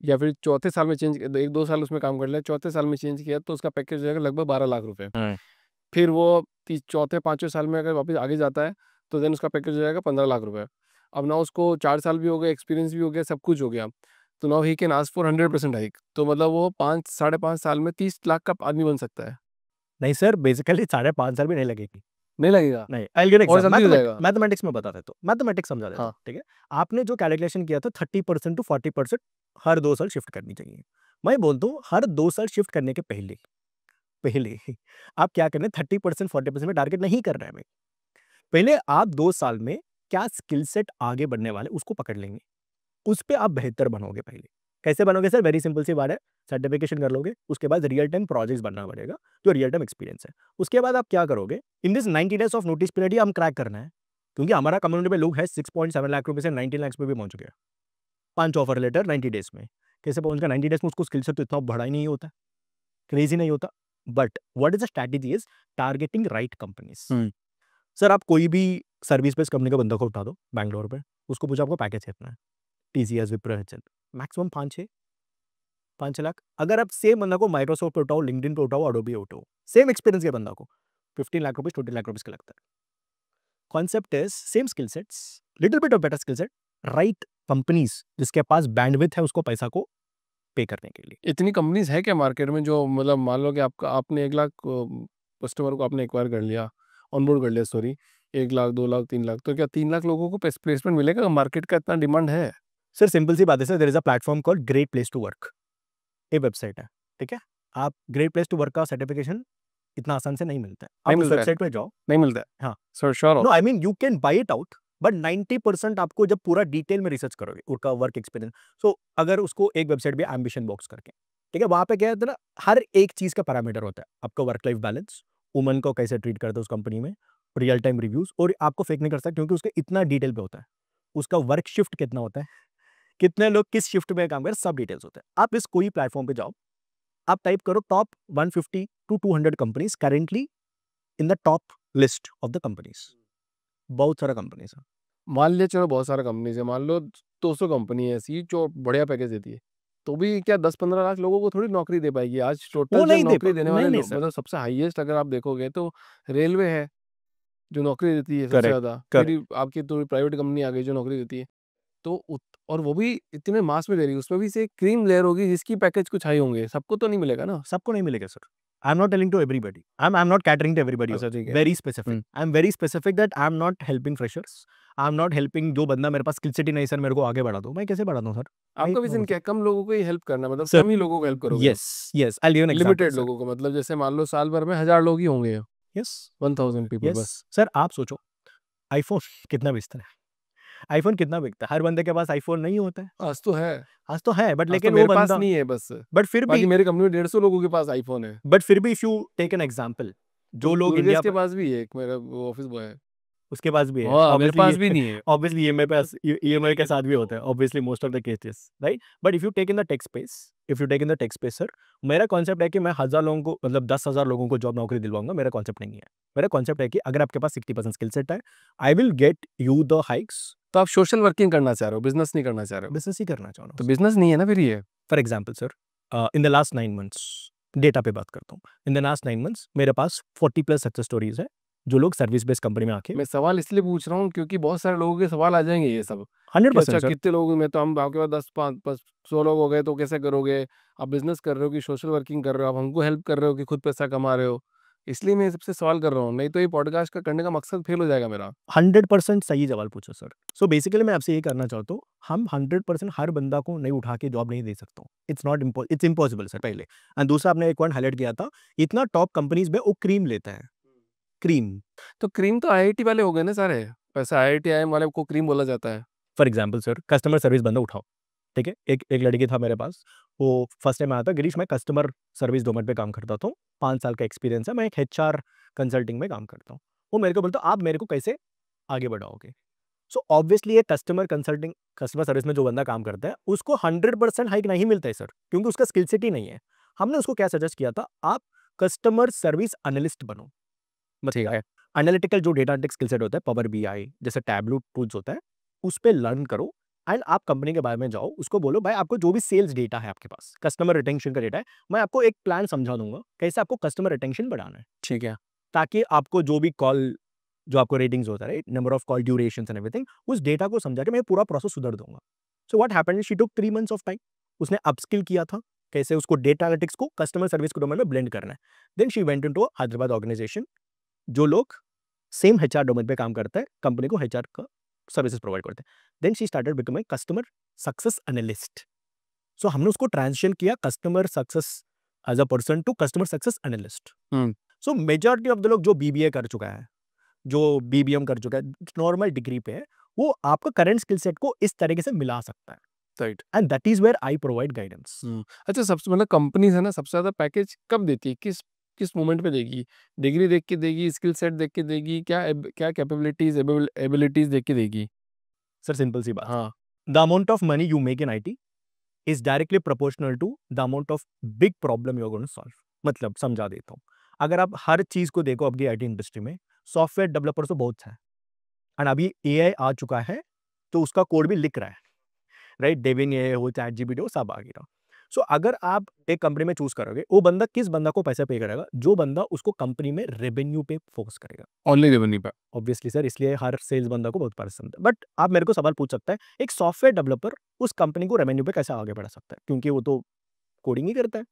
या फिर चौथे साल में चेंज, 1-2 साल उसमें काम कर लिया, चौथे साल में चेंज किया तो उसका पैकेज हो जाएगा लगभग 12 लाख रुपए। फिर वो चौथे 5वें साल में अगर वापस आगे जाता है तो देन उसका पैकेज हो जाएगा 15 लाख रुपए। अब ना उसको 4 साल भी हो गए, एक्सपीरियंस भी हो गया, सब कुछ हो गया, तो now he can ask for 100% hike. तो मतलब वो 5-5.5 साल में 30 लाख का आदमी बन सकता है। नहीं सर, बेसिकली 5.5 साल भी नहीं लगेगी। नहीं लगेगा, नहीं, आई विल गिव और एग्जांपल, जल्दी हो जाएगा। मैथमेटिक्स में बता देता हूँ, मैथमेटिक्स समझा देता हाँ। हूँ, ठीक है। आपने जो कैलकुलेशन किया था 30% टू 40% हर 2 साल शिफ्ट करनी चाहिए। मैं बोलता हूँ हर 2 साल शिफ्ट करने के पहले पहले आप क्या करना है, 30% 40% में टारगेट नहीं कर रहे हैं हमें। पहले आप 2 साल में क्या स्किल सेट आगे बढ़ने वाले उसको पकड़ लेंगे, उस पे आप बेहतर बनोगे। पहले कैसे बनोगे सर, वेरी सिंपल सी बात है, सर्टिफिकेशन कर लोगे, उसके बाद रियल टाइम प्रोजेक्ट्स बनना पड़ेगा, जो रियल टाइम एक्सपीरियंस है। उसके बाद आप क्या करोगे, in this 90 days of notice period ही हम क्रैक करना है, क्योंकि हमारा कम्युनिटी में लोग है 6.7 लाख रुपए से 19 लाख पे भी पहुंच गया, 5 ऑफर लेटर 90 डेज में। कैसे पहुंच गया 90 डेज में, उसको स्किल सेट तो इतना बड़ा ही नहीं होता, क्रेजी नहीं होता। But what is the strategy is targeting right companies. Sir आप कोई भी सर्विस बेस्ड कंपनी का बंदा को उठा दो बैंगलोर पे, उसको पूछो आपको पैकेज कितना है, TCS, Wipro, HL, maximum 5-6 lakh. अगर आप सेम बंदा को माइक्रोसॉफ्ट पे उठाओ, लिंक्डइन पे उठाओ, अडोबी उठाओ, सेम एक्सपीरियंस के बंदा को 15 लाख रुपीज 20 लाख रुपीज का लगता है। Concept is same skill sets, little bit of better skill set, right companies जिसके पास बैंडविड्थ है उसको पैसा को पे करने के लिए। इतनी कंपनीज है क्या मार्केट में, जो मतलब मान लो कि आपने 1 लाख कस्टमर को आपने एक्वायर कर लिया, ऑनबोर्ड कर लिया, सॉरी, 1 लाख 2 लाख 3 लाख, तो क्या 3 लाख लोगों को प्लेसमेंट मिलेगा? मार्केट का इतना डिमांड है। सर सिंपल सी बात है sir, there is a platform called great place to work, ये वेबसाइट है, ठीक है। आप ग्रेट प्लेस टू वर्क का सर्टिफिकेशन इतना आसान से नहीं मिलता है, नहीं आप उस मिलता है, वेबसाइट पे जाओ। नहीं मिलता है। हाँ, सर श्योर हो? No I mean you can buy it out, but 90% आपको जब पूरा डिटेल में रिसर्च करोगे उनका वर्क एक्सपीरियंस, सो अगर उसको एक वेबसाइट भी एम्बिशन बॉक्स करके, ठीक है, वहां पे क्या होता है ना, हर एक चीज का पैरामीटर होता है, आपका वर्क लाइफ बैलेंस, वुमन को कैसे ट्रीट करते हैं उस कंपनी में, रियल टाइम रिव्यूज, और आपको फेक नहीं कर सकते क्योंकि उसके इतना डिटेल पे होता है, उसका वर्क शिफ्ट कितना होता है, कितने लोग किस शिफ्ट में काम कर, सब डिटेल्स होते हैं। आप इस कोई प्लेटफॉर्म पे जाओ, आप टाइप करो top 150 to 200 companies currently in the top list of the companies, बहुत सारा कंपनीज है। मान लिया चलो बहुत सारा कंपनीज है, मान लो 200 कंपनी है ऐसी जो बढ़िया पैकेज देती है, तो भी क्या 10-15 लाख लोगों को थोड़ी नौकरी दे पाएगी? आज वो टोटल जो नहीं नौकरी देने नहीं वाले नहीं लोग, सर, मतलब सबसे हाईएस्ट अगर आप देखोगे तो रेलवे है जो नौकरी देती है सबसे करेक्ट ज़्यादा, फिर करेक्ट। आपकी तो प्राइवेट कंपनी आ गई जो नौकरी देती है। तो और वो भी इतने मास में दे रही है, उसमें भी से क्रीम लेयर होगी जिसकी पैकेज कुछ हाई होंगे, सबको तो नहीं मिलेगा ना। सबको नहीं मिलेगा sir, I am not telling to everybody, I am not catering to everybody, अच्छा ठीक है। Very specific, I am very specific that I am not helping freshers, I am not helping जो बंदा मेरे पास स्किल सेट ही नहीं sir मेरे को आगे बढ़ा दो, मैं कैसे बढ़ा दूं सर, मैं आपका इतना विजन बोल क्या है? कम लोगों को ही हेल्प करना, मतलब सर। कम ही लोगों को हेल्प करोगे आप? Yes yes, I give an example limited sir. लोगों को, मतलब जैसे मान लो साल भर में 1000 लोग ही होंगे, यस 1000 पीपल यस बस। सर, आप सोचो आईफोन कितना बेचता है, आईफोन कितना बिकता है, हर बंदे के पास आईफोन नहीं होता है, आज तो है, आज तो है बट आज तो लेकिन वो मेरे पास बंदा, नहीं है बस, बट फिर बाकी भी, मेरी कंपनी में 150 लोगों के पास आईफोन है। बट फिर भी if you take an example, जो लोग दुर्गेश इंडिया के पर, पास भी है एक, मेरा वो ऑफिस बॉय है। उसके पास भी है हाँ, मेरे ऑब्वियसली पास भी ये, नहीं है। ऑब्वियसली ईएमआई पे, ईएमआई के साथ भी होता है obviously most of the cases, right. But if you take in the tech space, if you take in the tech space sir, मेरा कॉन्सेप्ट है कि मैं 1000 लोगों को, मतलब 10,000 लोगों को जॉब नौकरी दिलवाऊंगा, मेरा कॉन्सेप्ट नहीं है। मेरा कॉन्सेप्ट है कि अगर आपके पास 60% स्किल सेट है, आई will get you the hikes. तो आप सोशल वर्किंग करना चाह रहे हो, बिजनेस नहीं करना चाह रहे हो? बिजनेस ही करना चाह रहा तो हूँ। बिजनेस नहीं है ना फिर ये। For example sir, in the last 9 months, data पे बात करता हूँ, इन द लास्ट 9 मंथ्स मेरे पास 40+ सक्सेस स्टोरीज है, जो लोग सर्विस बेस्ड कंपनी में आके, मैं सवाल इसलिए पूछ रहा हूँ क्योंकि बहुत सारे लोगों के सवाल आ जाएंगे ये सब, हंड्रेड कि परसेंट अच्छा सर, कितने लोग में, तो हम आपके पास 10-5-100 लोग हो गए तो कैसे करोगे? आप बिजनेस कर रहे हो कि सोशल वर्किंग कर रहे हो? आप हमको हेल्प कर रहे हो कि खुद पैसा कमा रहे हो? इसलिए मैं सबसे सवाल कर रहा हूँ, नहीं तो ये पॉडकास्ट का करने का मकसद फेल हो जाएगा मेरा। 100% सही सवाल पूछा सर। सो बेसिकली मैं आपसे ये करना चाहता हूँ, हम 100% हर बंदा को नहीं उठा के जॉब नहीं दे सकता हूँ, इट्स इम्पॉसिबल सर पहले। एंड दूसरा आपने एक पॉइंट हाईलाइट किया था, इतना टॉप कंपनीज में वो क्रीम लेता है, क्रीम। तो क्रीम तो आईआईटी वाले हो गए ना सारे, वैसे आईआईटी आईएम वाले को क्रीम बोला जाता है। For example sir, customer service बंदा उठाओ, ठीक है, एक एक लड़की था मेरे पास, वो फर्स्ट टाइम आया था, गिरीश मैं कस्टमर सर्विस डोमेन पे काम करता था, 5 साल का एक्सपीरियंस है, मैं एक HR कंसल्टिंग में काम करता हूँ। वो मेरे को बोलता आप मेरे को कैसे आगे बढ़ाओगे। सो ऑब्वियसली ये कस्टमर कंसल्टिंग, कस्टमर सर्विस में जो बंदा काम करता है उसको 100% हाइक नहीं मिलता है सर, क्योंकि उसका स्किल सेट ही नहीं है। हमने उसको क्या सजेस्ट किया था, आप कस्टमर सर्विस एनालिस्ट बनो, ठीक मतलब है। एनालिटिकल जो डेटा स्किल सेट होता है, पावर BI जैसे टैबलू टूल्स होता है, उस पे लर्न करो, एंड आप कंपनी के बारे में जाओ, उसको बोलो भाई आपको जो भी सेल्स डेटा है आपके पास, कस्टमर रिटेंशन का डेटा है, मैं आपको एक प्लान समझा दूंगा कैसे आपको कस्टमर रिटेंशन बढ़ाना है, ठीक है। ताकि आपको जो भी कॉल, जो आपको रेटिंग्स होता है, number of call duration and everything, उस डेटा को समझा के मैं पूरा प्रोसेस सुधार दूंगा। So what happened, she took 3 months of time, उसने अपस्किल किया था कैसे उसको डेटा एनालिटिक्स को कस्टमर सर्विस के डोमेन में ब्लेंड करना है। Then she went into Hyderabad organisation, जो लोग सेम HR डोमेन पे काम करते हैं, कंपनी को HR का सर्विसेज प्रोवाइड करते हैं। Then she started becoming customer success analyst. So हमने उसको ट्रांजिशन किया customer success as a person to customer success analyst. Hmm. So majority of the लोग जो BBA कर चुका है, जो BBM कर चुका है, नॉर्मल डिग्री पे है, वो आपका करंट स्किल सेट को इस तरीके से मिला सकता है, right. And that is where I provide guidance. अच्छा, सबसे मतलब कंपनीज है ना, सबसे ज्यादा पैकेज कब देती है? किस किस मोमेंट पे देगी? डिग्री देख के देगी, स्किल सेट देख के देगी, क्या कैपेबिलिटीज एबिलिटीज देख के देगी? सर सिंपल सी बात, हाँ। The amount of money you make in IT इज directly proportional to the amount of big problem you are going to solve. मतलब समझा देता हूँ, अगर आप हर चीज को देखो आपकी IT इंडस्ट्री में, सॉफ्टवेयर डेवलपर्स तो बहुत है, एंड अभी AI आ चुका है, तो उसका कोड भी लिख रहा है, राइट, डेविन AI हो, ChatGPT हो, सब आ गया। सो अगर आप एक कंपनी में चूज करोगे, वो बंदा किस बंदा को पैसा पे करेगा, जो बंदा उसको कंपनी में रेवेन्यू पे फोकस करेगा। ओनली रेवेन्यू पे। ऑब्वियसली सर, इसलिए हर सेल्स बंदा को बहुत पसंद है। बट आप मेरे को सवाल पूछ सकता है, एक सॉफ्टवेयर डेवलपर उस कंपनी को रेवेन्यू पे कैसे आगे बढ़ा सकता है, क्योंकि वो तो कोडिंग ही करता है।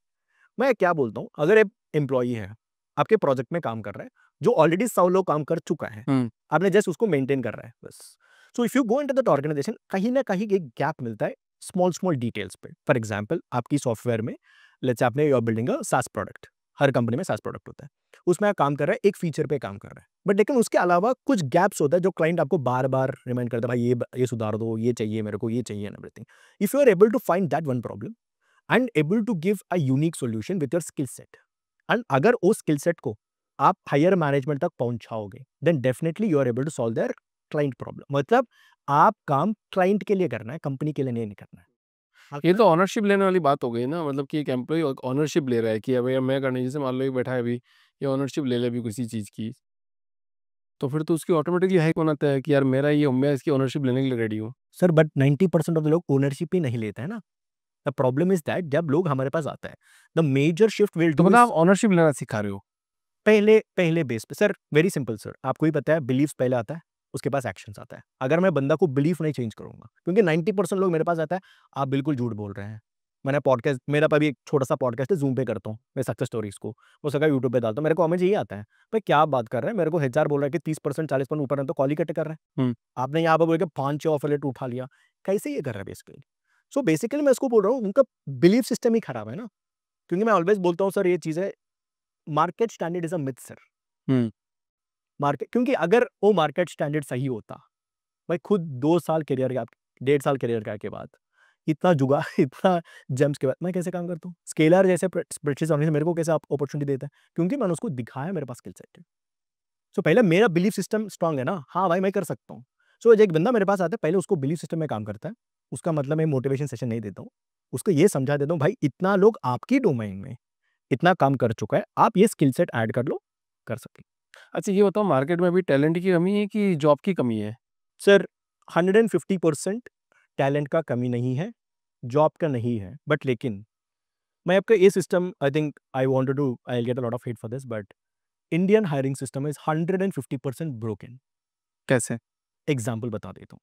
मैं क्या बोलता हूँ, अगर एक एम्प्लॉई है, आपके प्रोजेक्ट में काम कर रहा है, जो ऑलरेडी 100 लोग काम कर चुका है, आपने जस्ट उसको मेंटेन कर रहा है बस। So if you go into that organisation, कहीं ना कहीं एक गैप मिलता है स्मॉल स्मॉल डिटेल्स पे। फॉर एग्जांपल, आपकी सॉफ्टवेयर में लेट्स से आपने यू आर बिल्डिंग अ सास प्रोडक्ट, हर कंपनी में सास प्रोडक्ट होता है, उसमें आप काम कर रहे हैं, एक फीचर पे काम कर रहे हैं, बट लेकिन उसके अलावा कुछ गैप्स होता है जो क्लाइंट आपको बार बार रिमाइंड करता है, भाई ये सुधार दो, ये चाहिए मेरे को, ये चाहिए and everything. If you are able to find that one problem and able to give a unique solution with your skill set, and अगर उस स्किल सेट को आप हायर मैनेजमेंट तक पहुंचाओगे, then definitely you are able to solve their client problem. मतलब आप काम client के लिए करना है, कंपनी के लिए नहीं करना है। ये तो ऑनरशिप लेने वाली बात हो गई ना, मतलब कि एक एम्प्लॉय ऑनरशिप ले रहा है कि अभी मैं करने, जैसे मान लो ये बैठा है अभी, ये ऑनरशिप ले ले अभी किसी चीज़ की, तो फिर तो उसकी ऑटोमेटिकली हाइक होना तय है कि यार मेरा ये, मैं इसकी ऑनरशिप लेने के लिए रेडी हूँ। सर बट 90% ऑफ द लोग ओनरशिप ही नहीं लेते हैं ना। द प्रॉब्लम इज दैट जब लोग हमारे पास आता है, द मेजर शिफ्ट विल तो डू मतलब इज आप ऑनरशिप लेना सिखा रहे हो? पहले पहले बेस पे। सर वेरी सिंपल सर, आपको ही पता है बिलीव्स पहले आता है, उसके पास एक्शंस आता है। अगर मैं बंदा को बिलीफ नहीं चेंज करूंगा, क्योंकि 90% लोग मेरे पास आता है, आप बिल्कुल झूठ बोल रहे हैं। मैंने पॉडकास्ट, मेरा अभी एक छोटा सा पॉडकास्ट है, जूम पे करता हूँ मैं सक्सेस स्टोरीज को, वो सका यूट्यूब पे डालता हूँ, मेरे को कमेंट यही आता है, भाई क्या आप बात कर रहे हैं, मेरे को एचआर बोल रहा है कि 30% 40% ऊपर है तो कॉल ही कट कर रहे हैं। हुँ। आपने यहाँ पर बोल के 5-6 ऑफर लेटर उठा लिया, कैसे ये कर रहा है बेसिकली। सो बेसिकली मैं इसको बोल रहा हूँ, उनका बिलीफ सिस्टम ही खराब है ना। क्योंकि मैं ऑलवेज बोलता हूँ सर, ये चीज़ है, market standard is a myth sir. Hmm. Market, क्योंकि अगर वो मार्केट स्टैंडर्ड सही होता, भाई खुद 2 साल करियर गैप, 1.5 साल करियर गैप के बाद, इतना जुगाड़ इतना जेम्स के बाद मैं कैसे काम करता हूँ? स्केलर जैसे स्प्रेडशीट ऑर्गेनाइजेशन मेरे को कैसे आप अपॉर्चुनिटी देता है? क्योंकि मैंने उसको दिखाया मेरे पास स्किल सेट है। सो पहले मेरा बिलीफ सिस्टम स्ट्रांग है ना, हाँ भाई मैं कर सकता हूँ। सो एक बंदा मेरे पास आता है, पहले उसको बिलीफ सिस्टम में काम करता है, उसका मतलब मैं मोटिवेशन सेशन नहीं देता हूँ, उसको ये समझा देता हूँ, भाई इतना लोग आपकी डोमेन में इतना काम कर चुका है, आप ये स्किल सेट ऐड कर लो, कर सकें। अच्छा ये बताओ, मार्केट में अभी टैलेंट की कमी है कि जॉब की कमी है? सर 150% टैलेंट का कमी नहीं है, जॉब का नहीं है, बट लेकिन मैं आपका ये system, I think I wanted to, I will get a lot of hate for this, but Indian hiring system is 150% broken. कैसे? एग्जाम्पल बता देता हूँ,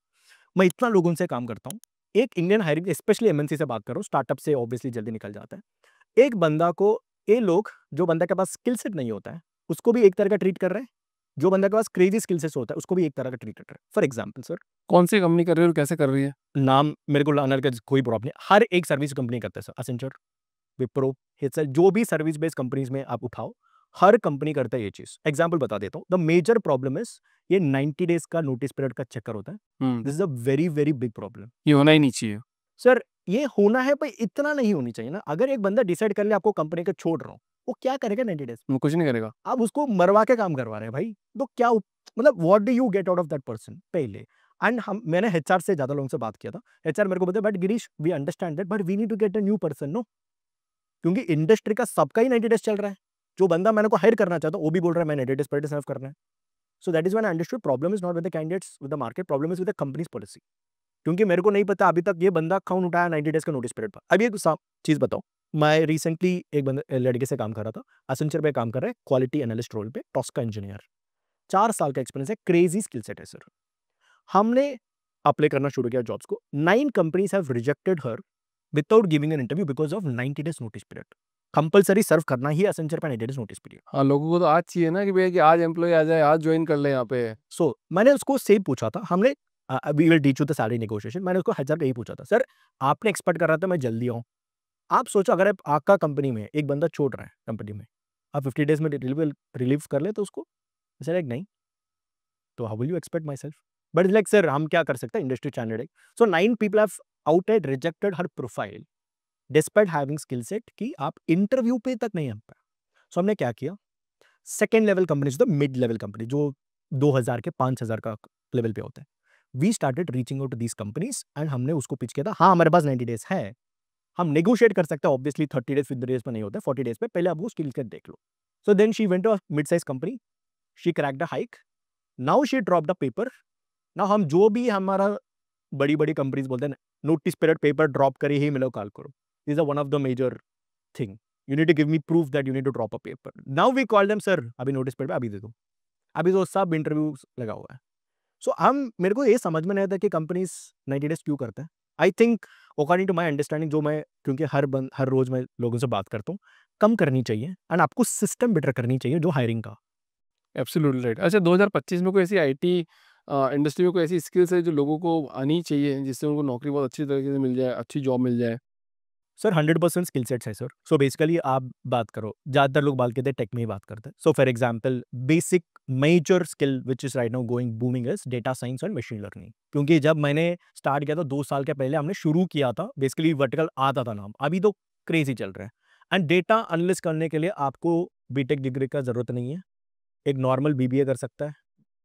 मैं इतना लोगों से काम करता हूँ, एक इंडियन हायरिंग, स्पेशली एमएनसी से बात कर रहा हूँ, स्टार्टअप से ऑब्वियसली जल्दी निकल जाता है। एक बंदा को, ये लोग, जो बंदा के पास स्किल सेट नहीं होता है उसको भी एक तरह का ट्रीट कर रहे हैं, जो बंदा के पास क्रेजी स्किल सेट होता है उसको भी एक तरह का ट्रीट कर रहे हैं। फॉर एग्जाम्पल सर, कौन सी कंपनी कर रही है और कैसे कर रही है? नाम मेरे को लाने का कोई प्रॉब्लम नहीं, हर एक सर्विस कंपनी करता है सर, असेंचर, विप्रो, हिटसर, जो भी सर्विस बेस्ड कंपनीज में आप उठाओ, हर कंपनी करता है ये चीज। एग्जांपल बता देता हूँ, द मेजर प्रॉब्लम इज ये 90 डेज का नोटिस पीरियड का चक्कर होता है। Hmm. This is a very very big problem ये होना ही नहीं चाहिए। सर। ये होना है पर इतना नहीं होनी चाहिए ना। अगर एक बंदा डिसाइड कर ले आपको कंपनी का छोड़ रहा हूँ, वो क्या करेगा 90 डेज? वो कुछ नहीं करेगा। आप उसको मरवा के काम करवा रहे हैं भाई, तो क्या मतलब what do you get out of that person पहले। एंड हम, मैंने एचआर से ज्यादा लोगों से बात किया था, एचआर मेरे को बताया, but Girish we understand that, but we need to get a new person no, क्योंकि इंडस्ट्री का सबका ही 90 डेज चल रहा है। जो बंदा मैंने को हायर करना चाहता हूँ वो भी बोल रहा है मैं 90 डेज पर सर्व करना है। So that is when I understood problem is not with the candidates, with the market, problem is with the companies policy. क्योंकि मेरे को नहीं पता अभी तक ये बंदा कौन उठाया 90 डेज का नोटिस पीरियड पर। अब ये चीज बताओ, मैं रिसेंटली एक बंदे लड़के से काम कर रहा था, असेंचर पे काम कर रहा है, क्वालिटी एनालिस्ट रोल पे, टॉस्का इंजीनियर, 4 साल का एक्सपीरियंस है, क्रेजी स्किल सेट है सर। हमने अप्लाई करना शुरू किया जॉब्स को, 9 companies have rejected her without giving an interview because of 90 days notice period. Compulsory serve करना ही असेंचर पे 90 डेज नोटिस पीरियड। हाँ, लोगों को तो आज चाहिए ना कि भैया कि आज एम्प्लॉयी आ जाए, आज जॉइन कर ले यहाँ पे। सो मैंने उसको सेम पूछा था, हमने we will teach you the salary negotiation, मैंने उसको हजार का यही पूछा था, सर आपने एक्सपेक्ट कर रहा था मैं जल्दी आऊँ, आप सोचो अगर आप आपका कंपनी में एक बंदा छोड़ रहा है कंपनी में, आप 50 डेज में रिलीव कर ले तो उसको, सर एक नहीं, तो how will you expect my self. But like sir हम क्या कर सकते हैं, इंडस्ट्री स्टैंडर्ड है। सो 9 people have outside rejected her profile despite having skill set कि आप इंटरव्यू पे तक नहीं आ पाए। सो हमने क्या किया, सेकेंड लेवल कंपनीज, तो मिड लेवल कंपनी जो 2000 के 5000 का लेवल पे होता है, we started reaching out to these companies and हमने उसको पिच किया था, हाँ हमारे पास 90 डेज है, हम नेगोशिएट कर सकते हैं, ऑब्वियसली 30 डेज 50 डेज पे नहीं होता है, 40 डेज पे, पहले आप वो स्किल सेट देख लो। So then she went to a mid size company, she cracked a hike, now she dropped a paper. Now हम जो भी हमारा बड़ी बड़ी कंपनीज बोलते हैं नोटिस पीरियड पेपर ड्रॉप करे ही मिलो कॉल करो, this is one of the major thing, you need to give me proof that you need to drop a paper. Now we call them sir अभी notice period अभी दे दो, अभी तो सब इंटरव्यू लगा हुआ है। सो हम, मेरे को ये समझ में नहीं आता कि कंपनीज 90 डेज क्यों करते हैं। I think according to my understanding, जो मैं, क्योंकि हर रोज मैं लोगों से बात करता हूँ, कम करनी चाहिए एंड आपको सिस्टम बेटर करनी चाहिए जो हायरिंग का। Absolutely right. अच्छा, 2025 में कोई ऐसी आईटी इंडस्ट्री में कोई ऐसी स्किल्स है जो लोगों को आनी चाहिए जिससे उनको नौकरी बहुत अच्छी तरीके से मिल जाए, अच्छी जॉब मिल जाए? सर 100% स्किल सेट्स है सर। सो बेसिकली आप बात करो, ज़्यादातर लोग बात करते हैं टेक में ही बात करते हैं। So for example basic major skill which is right now going booming is data science and machine learning. क्योंकि जब मैंने स्टार्ट किया था 2 साल के पहले हमने शुरू किया था, बेसिकली वर्टिकल आता था नाम, अभी तो क्रेजी चल रहा है। एंड डेटा एनालिस्ट करने के लिए आपको बीटेक डिग्री का जरूरत नहीं है, एक नॉर्मल बीबीए कर सकता है।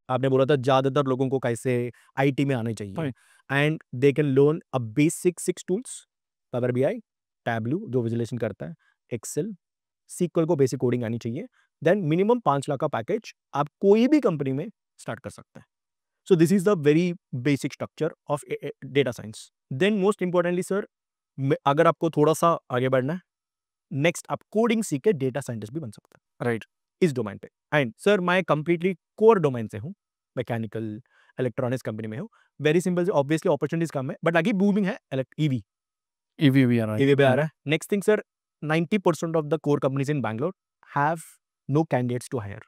आपने बोला था ज़्यादातर लोगों को कैसे आईटी में आने चाहिए, right. And they can learn a basic 6 tools, power BI, tableau जो विजुअलाइजेशन करता है, एक्सेल, सीक्वल को बेसिक कोडिंग आनी चाहिए। देन मिनिमम 5 लाख का पैकेज आप कोई भी कंपनी में स्टार्ट कर सकते हैं। So this is the very basic structure of data science. Then most importantly sir, अगर आपको थोड़ा सा आगे बढ़ना है, नेक्स्ट आप कोडिंग सीख के डेटा साइंटिस्ट भी बन सकते हैं राइट। इस डोमेन पे। एंड सर मैं कंप्लीटली कोर डोमेन से हूँ, मैकेनिकल इलेक्ट्रॉनिक्स कंपनी में हूँ। वेरी सिंपल से, ऑब्वियसली अपॉर्चुनिटीज कम है बट आगे बूमिंग है, ईवी ईवी भी आ रहा है। ईवी पे आ रहा है। Next thing sir, 90% of the core companies in Bangalore have no candidates to hire.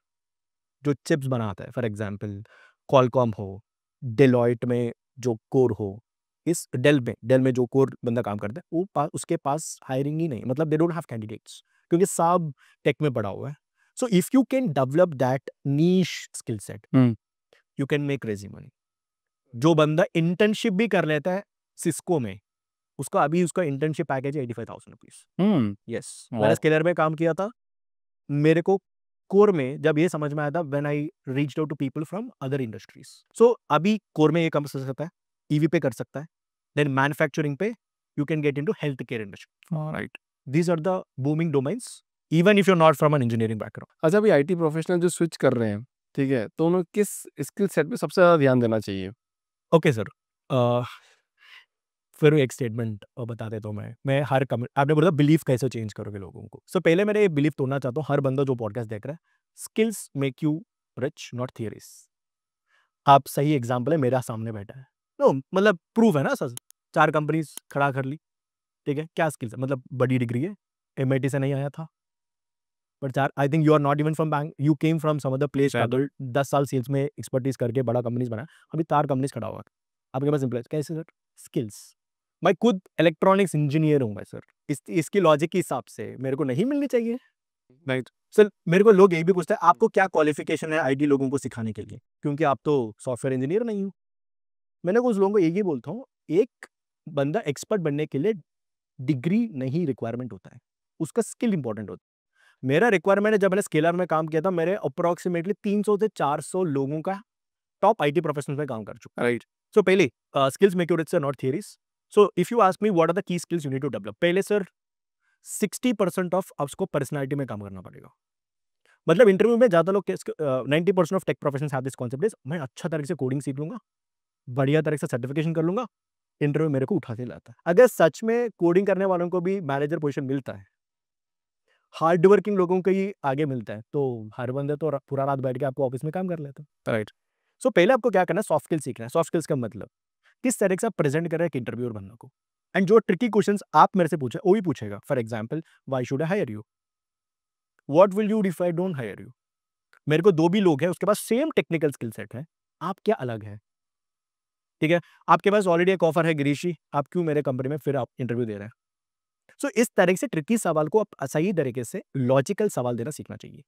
जो चिप्स बनाता है, फॉर एग्जांपल क्वालकॉम हो, डेलॉयट में जो कोर हो, इस डेल में जो कोर बंदा काम करता है वो उसके पास हायरिंग ही नहीं, मतलब दे डोंट हैव कैंडिडेट्स, क्योंकि सब टेक में पड़ा हुआ है। सो if you can develop that niche skill set, you can make crazy money. जो बंदा इंटर्नशिप भी कर लेता है सिस्को में, उसका अभी उसका इंटर्नशिप पैकेज है 85,000 रुपीज। यस, मैंने स्केलर में काम किया था। मेरे को कोर में जब ये समझ में आया था, when I reached out to people from other industries. So अभी कोर में ये काम कर सकता है, ईवी पे कर सकता है, देन मैन्युफैक्चरिंग पे you can get into healthcare industry. Right. These are the booming domains even if you are not from an engineering background. अच्छा, अभी आईटी प्रोफेशनल जो स्विच कर रहे हैं, ठीक है, तो उन्हें किस स्किल सेट पे सबसे ज़्यादा ध्यान देना चाहिए? ओके सर, फिर एक स्टेटमेंट बता देता हूँ मैं हर आपने बोला बिलीफ कैसे चेंज करोगे लोगों को। सो पहले मैंने ये बिलीफ तोड़ना चाहता हूँ, हर बंदा जो पॉडकास्ट देख रहा है, skills make you rich not theories. आप सही एग्जाम्पल है, मेरा सामने बैठा है, नो मतलब प्रूफ है ना सर, 4 कंपनीज खड़ा कर ली, ठीक है, क्या स्किल्स है, मतलब बड़ी डिग्री है, एमआईटी से नहीं आया था, बट चार, I think you are not even from bank, you came from some other place, struggle 10 साल सेल्स में एक्सपर्टीज करके बड़ा कंपनीज बना, अभी 4 कंपनीज खड़ा हुआ है आपके पास एम्प्लॉयज, कैसे सर? स्किल्स। मैं खुद इलेक्ट्रॉनिक्स इंजीनियर हूँ मैं सर, इसकी लॉजिक के हिसाब से मेरे को नहीं मिलनी चाहिए। राइट। सर मेरे को लोग यही भी पूछते हैं आपको क्या क्वालिफिकेशन है आईटी लोगों को सिखाने के लिए, क्योंकि आप तो सॉफ्टवेयर इंजीनियर नहीं हो। मैंने कुछ लोगों को यही बोलता हूँ, एक बंदा एक्सपर्ट बनने के लिए डिग्री नहीं रिक्वायरमेंट होता है, उसका स्किल इंपॉर्टेंट होता है। मेरा रिक्वायरमेंट है, जब मैंने स्केलर में काम किया था, मेरे अप्रोक्सीमेटली 300 से 400 लोगों का टॉप आईटी प्रोफेशनल्स में काम कर चुका। राइट। सो पहले skills make you rich sir, not theories. So if you ask me what are the key skills you need to develop, पहले सर 60% ऑफ आपको पर्सनालिटी में काम करना पड़ेगा। मतलब इंटरव्यू में ज्यादा लोग 90% of tech professionals have this concept is, मैं अच्छा तरीके से कोडिंग सीख लूंगा, बढ़िया तरह से सर्टिफिकेशन कर लूंगा, इंटरव्यू मेरे को उठा के लाता है। अगर सच में कोडिंग करने वालों को भी मैनेजर पोजीशन मिलता है, हार्ड वर्किंग लोगों को ही आगे मिलता है, तो हर बंदे तो पूरा रात बैठ के आपको ऑफिस में काम कर लेते हैं। राइट। सो पहले आपको क्या करना है, सॉफ्ट स्किल सीखना है। सॉफ्ट स्किल्स का मतलब किस तरह से आप प्रेजेंट कर रहे हैं एक इंटरव्यूअर बंदों को, एंड जो ट्रिकी क्वेश्चंस आप मेरे से पूछे वो ही पूछेगा। For example, why should I hire you, what will you if I don't hire you. मेरे को 2 भी लोग हैं, उसके पास सेम टेक्निकल स्किल सेट है, आप क्या अलग है, ठीक है, आपके पास ऑलरेडी एक ऑफर है गिरीश जी, आप क्यों मेरे कंपनी में फिर आप इंटरव्यू दे रहे हैं। सो इस तरह से ट्रिकी सवाल को आप सही तरीके से लॉजिकल सवाल देना सीखना चाहिए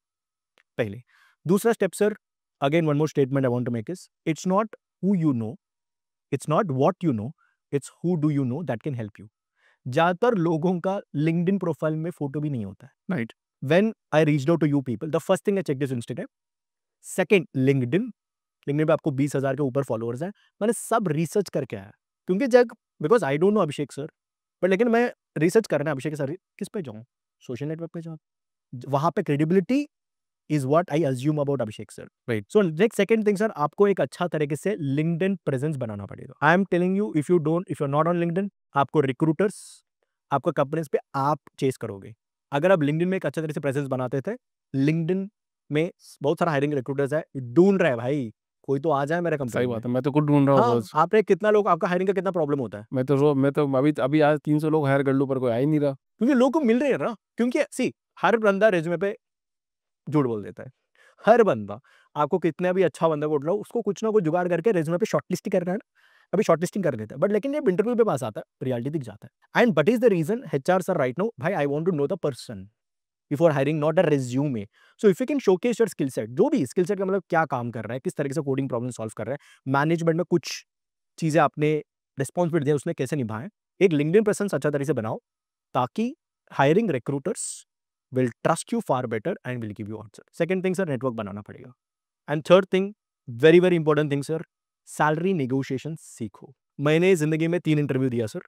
पहले। दूसरा step sir, again one more statement I want to make is, it's not who you know, it's not what you know, it's who do you know that can help you. ज्यादातर लोगों का LinkedIn profile में photo भी नहीं होता है। Right. When I reached out to you people, the first thing I check this Instagram, second LinkedIn. LinkedIn पे आपको 20,000 के ऊपर फॉलोअर्स हैं, मैंने सब रिसर्च करके आया, क्योंकि जब, because I don't know Abhishek sir, पर लेकिन मैं रिसर्च करना है अभिषेक सर, किस पे जाऊँ, सोशल नेटवर्क पे जाऊँ, वहां पे credibility is what I assume about Abhishek sir. Right. So next second thing sir, आपको एक अच्छा तरीके से लिंक्डइन प्रेजेंस बनाना पड़ेगा। I am telling you, if you are not on LinkedIn, आपको रिक्रूटर्स, आपको कंपनीज पे आप चेस करोगे। अगर आप लिंक्डइन में एक अच्छा तरह से प्रेजेंस बनाते थे, लिंक्डइन में बहुत सारा हायरिंग रिक्रूटर्स है, ढूंढ रहे हैं भाई, कोई तो आ जाए मेरे कंपनी सही में। बात है, मैं तो खुद ढूंढ रहा हूँ हाँ, रोज। आपने कितना लोग, आपका हायरिंग का कितना प्रॉब्लम होता है, मैं तो अभी आज 300 लोग हायर कर लूँ पर कोई आ ही नहीं रहा। क्योंकि लोगों को मिल रहे हैं ना, क्योंकि सी हर बंदा रेज्यूमे पे झूठ बोल देता है, हर बंदा। आपको कितना भी अच्छा बंदा को लो, उसको कुछ ना कुछ जुगाड़ करके रेज्यूमे पे शॉर्टलिस्ट करना है ना, अभी शॉर्टलिस्टिंग कर देता है, बट लेकिन जब इंटरव्यू पे पास आता है रियलिटी दिख जाता है। And but is the reason HR sir right no, भाई I want to know the person before hiring, not a resume. So if you can showcase your skill set, जो भी स्किल सेट का मतलब क्या काम कर रहा है, किस तरीके से कोडिंग प्रॉब्लम सॉल्व कर रहा है, मैनेजमेंट में कुछ चीजें आपने रिस्पॉन्सिबिलिटी दिया उसने कैसे निभाए, एक लिंक्डइन प्रेजेंस अच्छा तरीके से बनाओ, ताकि hiring recruiters will trust you far better and will give you answer. Second thing sir, network बनाना पड़ेगा। And third thing, very very important thing sir, salary negotiation सीखो। मैंने जिंदगी में 3 इंटरव्यू दिया सर,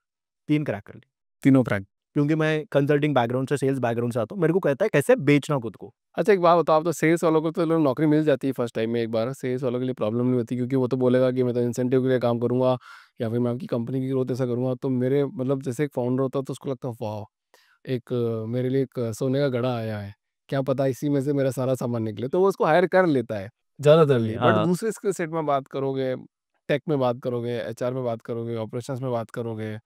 3 क्रैक कर ली, तीनों क्रैक। क्योंकि मैं कंसल्टिंग बैकग्राउंड से, सेल्स बैकग्राउंड से आता हूँ। मेरे को कहता है कैसे बेचना खुद को। अच्छा एक बात बताओ, आप तो सेल्स वालों को तो नौकरी मिल जाती है फर्स्ट टाइम में एक बार, सेल्स वालों के लिए प्रॉब्लम नहीं होती, क्योंकि वो तो बोलेगा कि मैं तो इंसेंटिव के लिए काम करूँगा या फिर मैं आपकी कंपनी की ग्रोथ ऐसा करूँगा। तो मेरे मतलब जैसे एक फाउंडर होता है तो उसको लगता है वाह, एक मेरे लिए एक सोने का घड़ा आया है, क्या पता इसी में से मेरा सारा सामान निकले, तो वो उसको हायर कर लेता है ज़्यादातर लिए। बट हाँ दूसरे स्किल सेट में बात करोगे, टेक में बात करोगे, एचआर में बात करोगे, ऑपरेशंस में बात करोगे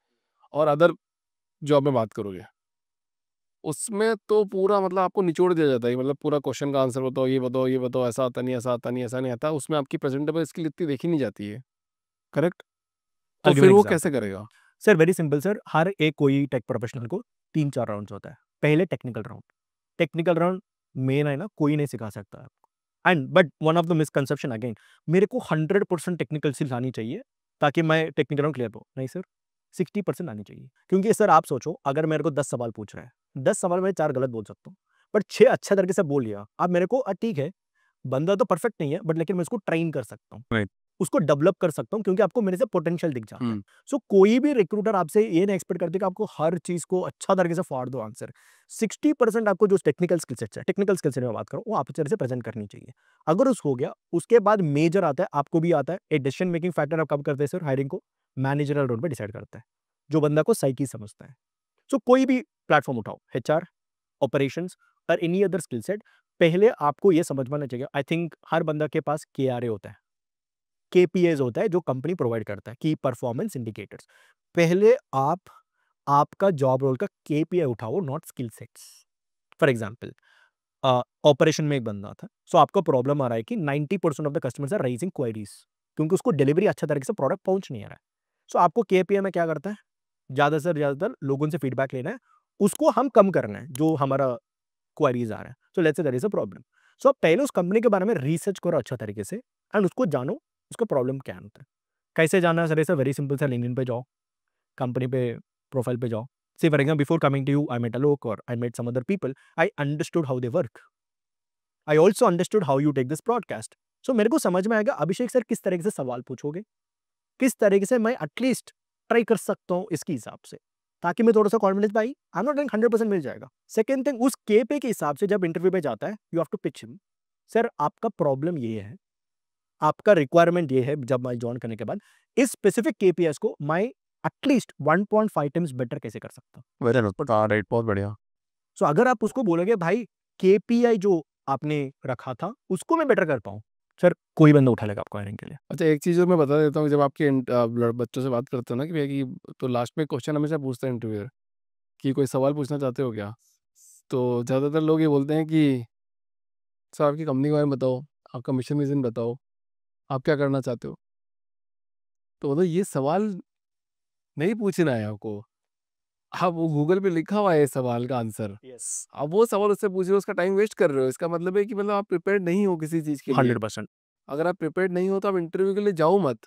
और अदर जॉब में बात करोगे, उसमें तो पूरा मतलब आपको निचोड़ दिया जाता है, मतलब पूरा क्वेश्चन का आंसर बताओ, ये बताओ, ये बताओ, ऐसा आता नहीं, ऐसा आता नहीं, ऐसा नहीं आता। उसमें आपकी प्रेजेंटेबल स्किल इतनी देखी नहीं जाती है, करेक्ट? तो आई गिव फिर एन वो एग्जांपल कैसे करेगा? सर, वेरी सिंपल सर, हर एक कोई टेक प्रोफेशनल को 3-4 राउंड्स होता है। पहले technical round, technical round main है ना, कोई नहीं सिखा सकता आपको। And but one of the misconception again, मेरे को 100% टेक्निकल स्किल्स आनी चाहिए ताकि मैं टेक्निकल राउंड क्लियर हो, नहीं सर, 60% आनी चाहिए। क्योंकि सर आप सोचो, अगर मेरे को 10 सवाल पूछ रहा है, 10 सवाल में 4 गलत बोल सकता हूँ, बट 6 अच्छे तरीके से बोल लिया। अब मेरे को ठीक है, बंदा तो परफेक्ट नहीं है, बट लेकिन मैं उसको ट्रेन कर सकता हूँ, राइट। उसको डेवलप कर सकता हूँ, क्योंकि आपको मेरे से पोटेंशियल दिख जाता है। हुँ। सो कोई भी रिक्रूटर आपसे ये नहीं एक्सपेक्ट करते कि आपको हर चीज़ को अच्छा तरीके से फाड़ दो आंसर। 60% आपको जो टेक्निकल स्किल सेट्स है, टेक्निकल स्किल सेट में बात करूँ, वो आप अच्छे से प्रेज़ेंट करनी चाहिए। अगर उस हो गया, उसके बाद मेजर आता है, आपको भी आता है, एक डिसीजन मेकिंग फैक्टर आप कब करते हैं सर हायरिंग को? मैनेजरियल रोल पे डिसाइड करता है, जो बंदा को साइकी समझता है। सो कोई भी प्लेटफ़ॉर्म उठाओ, एचआर, ऑपरेशंस और एनी अदर स्किल सेट, पहले आपको ये समझ में आना चाहिए। आई थिंक हर बंदा के पास केआरए होता है, केपीएस होता है जो कंपनी प्रोवाइड करता है, की परफॉर्मेंस इंडिकेटर्स। पहले आप आपका जॉब रोल का केपीआई उठाओ, not skill sets. For example, operation में एक बंदा था, सो आपको प्रॉब्लम आ रहा है कि 90% of the customers are raising queries, क्योंकि उसको डिलीवरी अच्छा तरीके से प्रोडक्ट पहुंच नहीं आ रहा है। सो आपको केपीआई में क्या करता है, ज्यादा से ज्यादा लोगों से फीडबैक लेना है, उसको हम कम करना है जो हमारा क्वेरीज आ रहा है। So let's say there is a problem. So आप पहले उस कंपनी के बारे में रिसर्च करो अच्छा तरीके से, एंड उसको जानो, उसका प्रॉब्लम क्या होता है। कैसे जानना है सर? ऐसा वेरी सिंपल, सर लिंक्डइन पे जाओ, कंपनी पे प्रोफाइल पे जाओ। Say for example, before coming to you I met Alok और I met some other people, I understood how they work, I also understood how you take this broadcast. So मेरे को समझ में आएगा अभिषेक सर किस तरीके से सवाल पूछोगे, किस तरीके से मैं एटलीस्ट ट्राई कर सकता हूँ इसके हिसाब से, ताकि मैं थोड़ा सा confidence pi. I am not 100% मिल जाएगा। सेकेंड थिंग, उस केपे के हिसाब से जब इंटरव्यू पे जाता है, you have to pitch him, sir आपका प्रॉब्लम ये है, आपका रिक्वायरमेंट ये है, जब मैं ज्वाइन करने के बाद इस स्पेसिफिक केपीएस को मैं एटलीस्ट 1.5 टाइम्स बेटर कैसे कर सकता हूँ। Very good. हाँ, राइट, बहुत बढ़िया। सो अगर आप उसको बोलोगे भाई केपीआई जो आपने रखा था उसको मैं बेटर कर पाऊँ, सर कोई बंदा उठा लेगा आपको हायरिंग के लिए। अच्छा एक चीज़ और मैं बता देता हूँ, जब आपके बच्चों से बात करते हो ना कि भैया कि, तो लास्ट में क्वेश्चन हमेशा पूछता है इंटरव्यूअर कि कोई सवाल पूछना चाहते हो क्या? तो ज़्यादातर लोग ये बोलते हैं कि सर आपकी कंपनी के बारे में बताओ, आपका मिशन विज़न बताओ, आप क्या करना चाहते हो? तो मतलब ये सवाल नहीं पूछना है आपको। आप वो गूगल पे लिखा हुआ है इस सवाल का आंसर। यस, आप वो सवाल उससे पूछ रहे हो, उसका टाइम वेस्ट कर रहे हो। इसका मतलब है कि मतलब आप प्रिपेयर्ड नहीं हो किसी चीज़ के लिए। 100%, अगर आप प्रिपेयर्ड नहीं हो तो आप इंटरव्यू के लिए जाओ मत।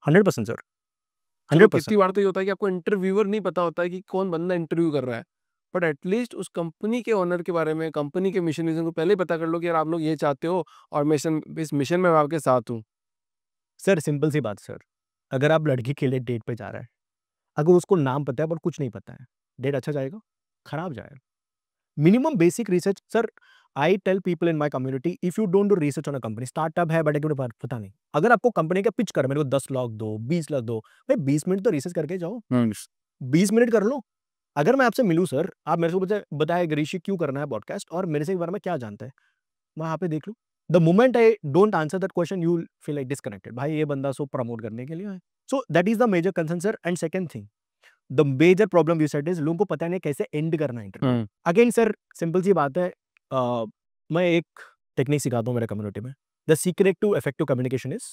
100% सर, चलो 100%। कितनी बार तो ये होता है कि आपको इंटरव्यूअर नहीं पता होता है कि कौन बंदा इंटरव्यू कर रहा है। बट एटलीस्ट उस कंपनी के ओनर के बारे में, कंपनी के मिशन विज़न को पहले ही पता कर लो कि यार आप लोग ये चाहते हो और इस मिशन में मैं आपके साथ हूँ। सर सिंपल सी बात सर, अगर आप लड़की के लिए डेट पे जा रहा है, अगर उसको नाम पता है पर कुछ नहीं पता है, डेट अच्छा जाएगा? खराब जाएगा। Minimum basic research sir, I tell people in my community, if you don't do research on a company, startup है बट एक पता नहीं, अगर आपको कंपनी का पिच कर, मेरे को 10 लाख दो, 20 लाख दो, भाई 20 मिनट तो रिसर्च करके जाओ, 20 मिनट कर लो। अगर मैं आपसे मिलूं सर, आप मेरे को बताए ऋषि क्यों करना है पॉडकास्ट और मेरे से के बारे में क्या जानता है, मैं यहाँ पे देख लूँ। The moment I don't answer that question, you will feel like disconnected, भाई ये बंदा सो प्रमोट करने के लिए है। So that is the major concern sir. And second thing, the major problem you said is लोगों को पता नहीं कैसे एंड करना है interview. Hmm, again sir simple सी बात है, मैं एक टेक्निक सिखाता हूँ मेरे कम्युनिटी में। The secret to effective communication is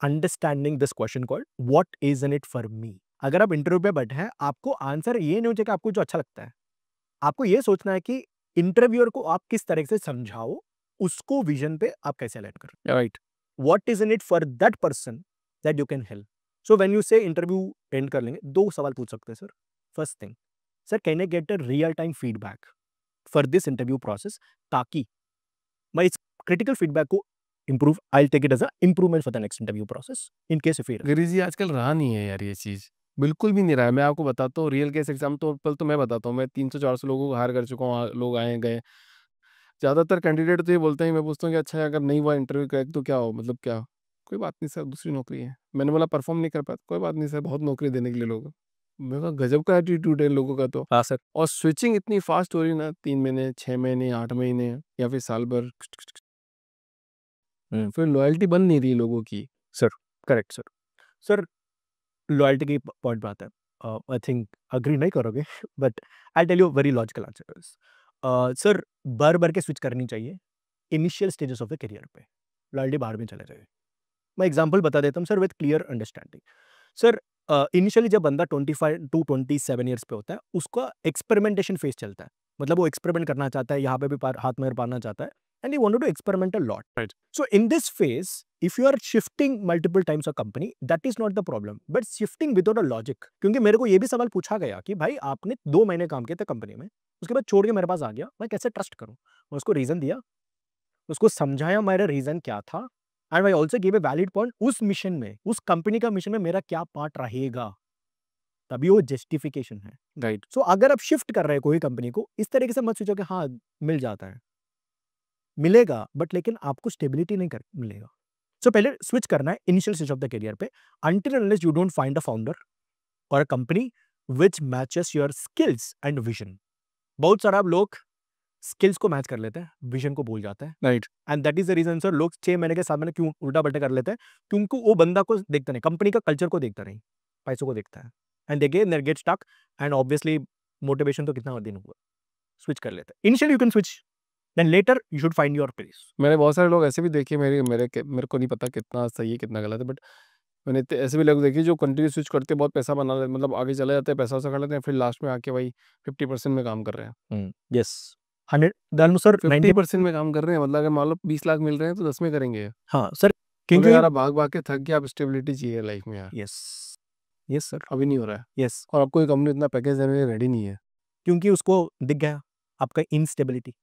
understanding this question called what is in it for me. अगर आप इंटरव्यू पे बैठे हैं, आपको आंसर ये नहीं हो चाहिए कि आपको जो अच्छा लगता है, आपको ये सोचना है कि इंटरव्यूअर को आप किस तरह से समझाओ, उसको विजन पे आप कैसे अलाइन करो। Right. What is in it for that person that you can help. So when you say interview end कर लेंगे, दो सवाल पूछ सकते हैं sir. First thing, sir can I get a real time feedback for this interview process, ताकि मैं इस क्रिटिकल फीडबैक को improve, I take it as a improvement for the next interview process in case if. Girish ji आजकल रहा नहीं है यार ये चीज़, बिल्कुल भी नहीं रहा है। मैं आपको बताता हूँ रियल केस एग्जाम्पल तो मैं बताता हूँ, मैं 300-400 लोगों को हायर कर चुका हूँ, लोग आए गए। ज़्यादातर कैंडिडेट तो ये बोलते हैं, मैं पूछता हूँ कि अच्छा अगर नहीं हुआ इंटरव्यू क्रैक तो क्या हो, मतलब क्या? कोई बात नहीं सर, दूसरी नौकरी है। मैंने बोला परफॉर्म नहीं कर पाया, कोई बात नहीं सर, बहुत नौकरी देने के लिए लोग। मैं कहा गजब का एटीट्यूड है लोगों का तो। हाँ सर। और स्विचिंग इतनी फास्ट हो रही ना, 3 महीने 6 महीने 8 महीने या फिर साल भर, फिर लॉयल्टी बन नहीं रही लोगों की। Sir correct sir. Sir loyalty की पॉइंट बात है, आई थिंक अग्री नहीं करोगे but I tell you very logical answer. Sir बार बार के स्विच करनी चाहिए initial stages of the career पे, लॉयल्टी बाहर में चले जाए। मैं एग्जांपल बता देता हूँ sir with clear understanding. Sir initially जब बंदा 25 to 27 ईयर्स पे होता है, उसका एक्सपेरिमेंटेशन फेज चलता है। मतलब वो एक्सपेरिमेंट करना चाहता है, यहाँ पे भी हाथ में पाना चाहता है, and he wanted to experiment a lot. Right. So in this phase, if you are shifting multiple times a company, that is not the problem, but shifting without a logic। क्योंकि मेरे को ये भी सवाल पूछा गया कि भाई आपने 2 महीने काम किया था कंपनी में, उसके बाद छोड़ के मेरे पास आ गया, मैं कैसे ट्रस्ट करूं। मैं उसको रीजन दिया, उसको समझाया मेरा रीजन क्या था, and I also give a valid point उस मिशन में, उस कंपनी का मिशन में मेरा क्या पार्ट रहेगा, तभी वो जस्टिफिकेशन है। राइट। सो अगर आप शिफ्ट कर रहे हैं कोई कंपनी को, इस तरीके से मत सोचो कि हाँ मिल जाता है, मिलेगा बट लेकिन आपको स्टेबिलिटी नहीं कर मिलेगा। सो पहले स्विच करना है initial stage of the career पे, until unless you don't find a founder or a company which matches your skills and vision। बहुत सारा लोग स्किल्स को मैच कर लेते हैं, विजन को भूल जाते हैं, right. And that is the reason sir लोग 6 महीने के 7 महीने क्यों उल्टा पलटा कर लेते हैं, क्योंकि वो बंदा को देखता नहीं, कंपनी का कल्चर को देखता नहीं, पैसों को देखता है, and they get stuck, and obviously motivation तो कितना दिन हुआ, स्विच कर लेते हैं। Initially you can switch, then later you should find your place. मैंने बहुत सारे लोग ऐसे भी देखे, मेरे को नहीं पता कितना सही है कितना गलत है, बट मैंने ऐसे भी लोग देखे जो कंटिन्यू स्विच करते बहुत पैसा बना लेते, मतलब आगे चले जाते हैं, पैसा वैसा कर लेते हैं, फिर लास्ट में आके भाई 50% में काम कर रहे हैं। Yes 100 done sir 90। 50% में काम कर रहे हैं, मतलब अगर मान लो 20 लाख मिल रहे हैं तो 10 में करेंगे। हाँ सर बोलो क्योंकि यार अब भाग भाग के थक गया, अब स्टेबिलिटी चाहिए लाइफ में यार, यस यस सर अभी नहीं हो रहा है। यस, और आपको कंपनी इतना पैकेज देने के लिए रेडी नहीं है। क्योंकि उसको दिख गया आपका इंस्टेबिलिटी,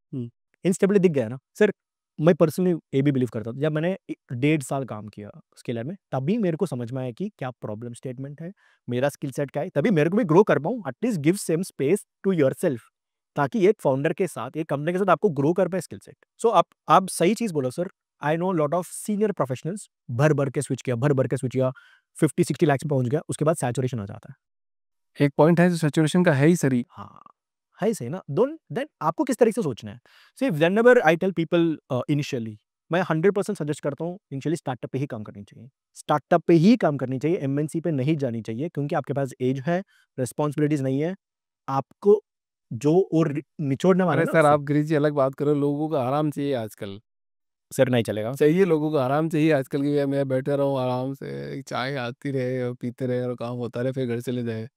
इंस्टेबिलिटी दिख गया ना सर। मैं पर्सनली ये भी बिलीव करता था, जब मैंने 1.5 साल काम किया स्किलर में, तभी मेरे को समझ में आया कि क्या प्रॉब्लम स्टेटमेंट है, मेरा स्किल सेट क्या है, तभी मेरे को भी ग्रो कर पाऊँ। At least give same space to yourself, ताकि एक फाउंडर के साथ, एक कंपनी के साथ आपको ग्रो कर पाए स्किल सेट। सो आप सही चीज बोलो sir. I know lot of senior professionals भर भर के स्विच किया, भर भर के स्विच किया, 50-60 लाख में पहुंच गया, उसके बाद सैचुरेशन आ जाता है। एक पॉइंट है जो सैचुरेशन का है ही सही। हाँ है सही ना, डोंट देन आपको किस तरीके से सोचना है। See whenever I tell people initially, मैं 100% सजेस्ट करता हूँ इनिशियली स्टार्टअप पे ही काम करनी चाहिए, स्टार्टअप पे ही काम करनी चाहिए, एमएनसी पे नहीं जानी चाहिए, क्योंकि आपके पास एज है, रिस्पॉन्सिबिलिटीज नहीं है, आपको जो और निचोड़ने वाला अरे है ना सर आप गिरीश जी अलग बात करो, लोगों को आराम चाहिए आजकल, सर नहीं चलेगा। चाहिए लोगों को आराम चाहिए आजकल की। मैं बैठे रहूँ आराम से, चाय आती रहे और पीते रहे और काम होता रहे, फिर घर चले जाए।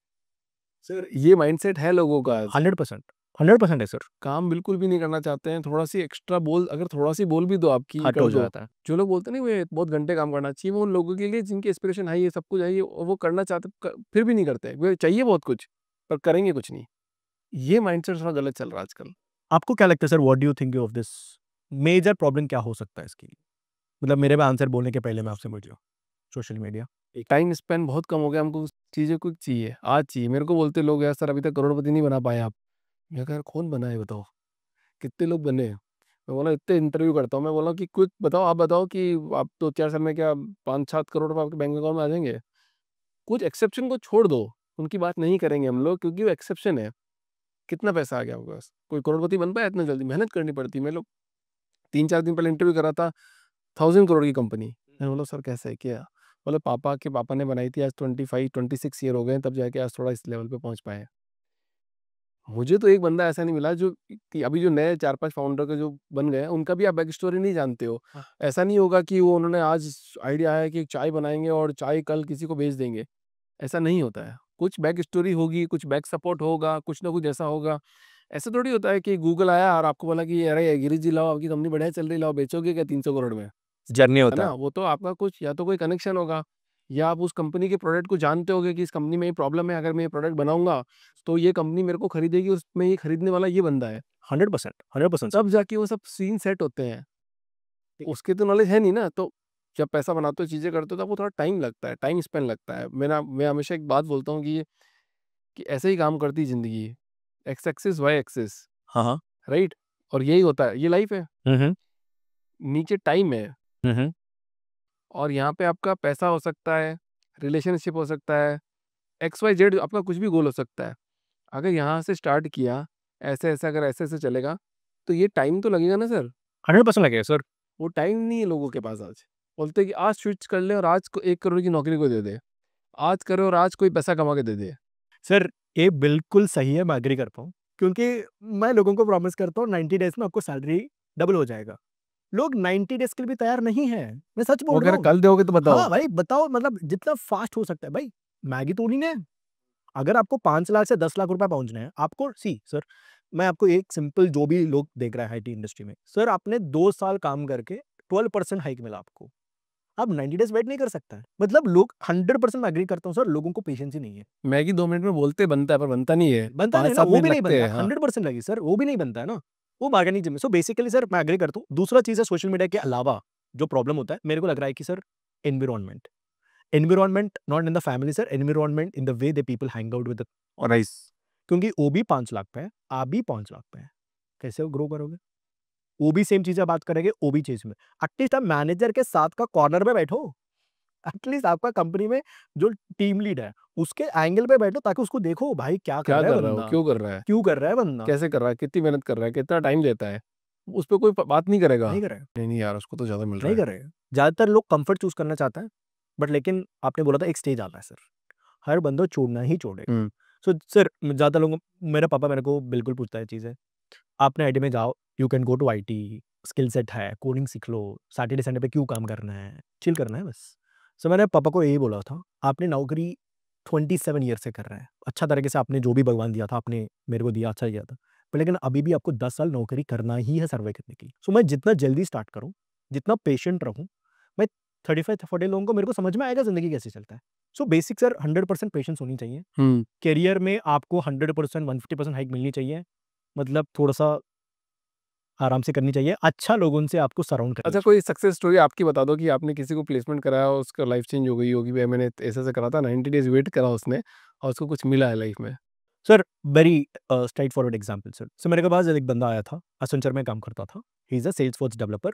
सर ये माइंडसेट है लोगों का आज। 100%, 100% है सर। काम बिल्कुल भी नहीं करना चाहते हैं, थोड़ा सी एक्स्ट्रा बोल, अगर थोड़ा सी बोल भी दो आपकी हट कर हो दो। जाता है। जो लोग बोलते हैं ना वे बहुत घंटे काम करना चाहिए, वो उन लोगों के लिए जिनकी एस्पिरेशन हाई है, सब कुछ है, और वो करना चाहते फिर भी नहीं करते, वे चाहिए बहुत कुछ पर करेंगे कुछ नहीं। ये माइंडसेट थोड़ा गलत चल रहा है आजकल। आपको क्या लगता है sir, what do you think of this, major problem क्या हो सकता है इसकी? मतलब मेरे पे आंसर बोलने के पहले मैं आपसे पूछ रहा हूँ, सोशल मीडिया। टाइम स्पेंड बहुत कम हो गया, हमको चीज़ें कुछ चाहिए आज चाहिए। मेरे को बोलते लोग यार सर अभी तक करोड़पति नहीं बना पाए आप। मैं कहा यार कौन बना है बताओ, कितने लोग बने हैं? मैं बोला इतने इंटरव्यू करता हूँ, मैं बोला कि कुछ बताओ, आप बताओ कि आप 2-4 साल में क्या 5-7 करोड़ रुपए आपके बैंक अकाउंट में आ जाएंगे? कुछ एक्सेप्शन को छोड़ दो, उनकी बात नहीं करेंगे हम लोग, क्योंकि वो एक्सेप्शन है। कितना पैसा आ गया आपके पास? कोई करोड़पति बन पाया इतना जल्दी? मेहनत करनी पड़ती है। मैं लोग 3-4 दिन पहले इंटरव्यू कर रहा था, 1000 करोड़ की कंपनी। मैंने बोला सर कैसे है क्या? बोले पापा के पापा ने बनाई थी, आज 25-26 ईयर हो गए हैं, तब जाके आज थोड़ा इस लेवल पे पहुंच पाए हैं। मुझे तो एक बंदा ऐसा नहीं मिला जो कि अभी जो नए 4-5 फाउंडर के जो बन गए हैं, उनका भी आप बैक स्टोरी नहीं जानते हो। हाँ। ऐसा नहीं होगा कि वो उन्होंने आज आइडिया आया कि चाय बनाएंगे और चाय कल किसी को बेच देंगे, ऐसा नहीं होता है। कुछ बैक स्टोरी होगी, कुछ बैक सपोर्ट होगा, कुछ ना कुछ ऐसा होगा। ऐसा थोड़ी होता है कि गूगल आया और आपको बोला कि अरे गिरीश जी लाओ, आपकी कंपनी बढ़िया चल रही, लाओ बेचोगे क्या 300 करोड़ में, जर्नी है होता ना? है। वो तो आपका कुछ या तो कोई कनेक्शन होगा, या आप उस कंपनी के प्रोडक्ट को जानते होगे कि इस कंपनी में ये प्रॉब्लम है, अगर मैं ये प्रोडक्ट बनाऊंगा तो ये कंपनी मेरे को खरीदेगी, उसमें ये खरीदने वाला ये बंदा है। 100%, 100% सर। तब जाके वो सब सीन सेट होते हैं। ठीक है। उसकी तो नॉलेज है नहीं ना, तो जब पैसा बनाते हो, चीज़ें करते हो, तो आपको थोड़ा टाइम लगता है, टाइम स्पेंड लगता है। मैं हमेशा एक बात बोलता हूँ कि ऐसे ही काम करती है ज़िंदगी, एक्स एक्सिस, वाई एक्सिस, हाँ, हाँ। राइट? और यही होता है, ये लाइफ है। हुँ, हुँ। नीचे टाइम है हुँ, हुँ। और यहाँ पे आपका पैसा हो सकता है, रिलेशनशिप हो सकता है, एक्स वाई जेड आपका कुछ भी गोल हो सकता है। अगर यहाँ से स्टार्ट किया, ऐसे-ऐसे अगर ऐसे-ऐसे चलेगा, तो ये टाइम तो लगेगा ना सर। 100% लगेगा सर। वो टाइम नहीं है लोगों के पास आज। बोलते हैं कि आज स्विच कर ले और आज को 1 करोड़ की नौकरी को दे दे। आज करो और आज कोई पैसा कमा के दे दे। सर, ये बिल्कुल सही है, मैं एग्री करता हूँ। क्योंकि मैं लोगों को प्रॉमिस करता हूँ 90 डेज़ में आपको सैलरी डबल हो जाएगा। लोग 90 डेज़ के लिए भी तैयार नहीं हैं। मैं सच वो बोल कह रहा रहे हूँ। कल दोगे तो बताओ। हाँ भाई, बताओ मतलब जितना फ़ास्ट हो सकता है भाई, मैगी तो नहीं है। अगर आपको 5 लाख से 10 लाख रुपए पहुँचने हैं, आपको सी सर, मैं आपको एक सिंपल जो भी लोग देख रहे हैं आईटी इंडस्ट्री में, सर आपने 2 साल काम करके 12% हाइक मिला आपको। आप 90 डेज़ वेट नहीं कर सकता है। मतलब लोग 100% मैं एग्री करता हूँ सर, लोगों को पेशेंस ही नहीं है। मैगी 2 मिनट में बोलते बनता है, पर बनता नहीं है। बनता नहीं है ना, 5-7 वो मिनट भी नहीं लगते बनता हैं। है, हाँ। 100% लगी सर, वो भी नहीं बनता है ना, वो मैकेनिज़्म है। सो बेसिकली सर मैं एग्री करता हूँ। दूसरा चीज़ है सोशल मीडिया के अलावा जो प्रॉब्लम होता है, मेरे को लग रहा है कि sir environment, environment not in the family sir, environment in the way the people hang out with the honours. क्योंकि वो भी 5 लाख पे है, आप भी 5 लाख पे हैं, कैसे ग्रो करोगे? वो भी सेम चीज़ें बात करेंगे, वो भी चीज़ में। एटलीस्ट आप मैनेजर के साथ का कॉर्नर में बैठो। एटलीस्ट आपका कंपनी में जो टीम लीड है, उसके एंगल पे बैठो ताकि उसको देखो भाई क्या कर क्या रहा है कर रहा है वो? बंदा, क्यों कर रहा है? क्यों कर रहा है बंदा? कैसे कर रहा है? कितनी मेहनत कर रहा है? कितना टाइम लेता है? उस पे कोई प बात नहीं करेगा। नहीं कर रहे हैं, नहीं, नहीं यार, उसको तो ज़्यादा मिल रहा नहीं है। कर रहे हैं। ज़्यादातर लोग कम्फर्ट चूज़ करना चाहते हैं, बट लेकिन आपने बोला था एक स्टेज आता है सर, हर बंदा छोड़ना ही छोड़ेगा। हुँ। सो सर ज़्यादातर लोगों मेरा पापा मेरे को बिल्कुल पूछता है चीज़ें, आपने आईटी में जाओ, you can go to IT, skill set है, कोडिंग सीख लो, सैटरडे संडे पे क्यों काम करना है, चिल करना है बस। सो मैंने पापा को यही बोला था, आपने नौकरी 27 ईयर से कर रहे हैं, अच्छा तरीके से आपने जो भी भगवान दिया था, आपने मेरे को दिया, अच्छा दिया था। पर लेकिन अभी भी आपको 10 साल नौकरी करना ही है सर्वाइव करने के लिए। सो मैं जितना जल्दी स्टार्ट करूँ, जितना पेशेंट रहूँ, मैं 35-40 लोगों को मेरे को समझ में आएगा ज़िंदगी कैसे चलता है। सो बेसिक सर 100% पेशेंस होनी चाहिए। हुँ। करियर में आपको 100% 150% हाइक मिलनी चाहिए। मतलब थोड़ा-सा आराम से करनी चाहिए। अच्छा लोगों से आपको सराउंड करना अच्छा, चाहिए। कोई सक्सेस स्टोरी आपकी बता दो कि आपने किसी को प्लेसमेंट कराया और उसका लाइफ चेंज हो गई होगी, भई मैंने ऐसे-ऐसे करा था, 90 डेज़ वेट करा उसने और उसको कुछ मिला है लाइफ में। Sir very straight forward example sir. So मेरे के पास एक बंदा आया था, एसेंचर में काम करता था। He is a Salesforce developer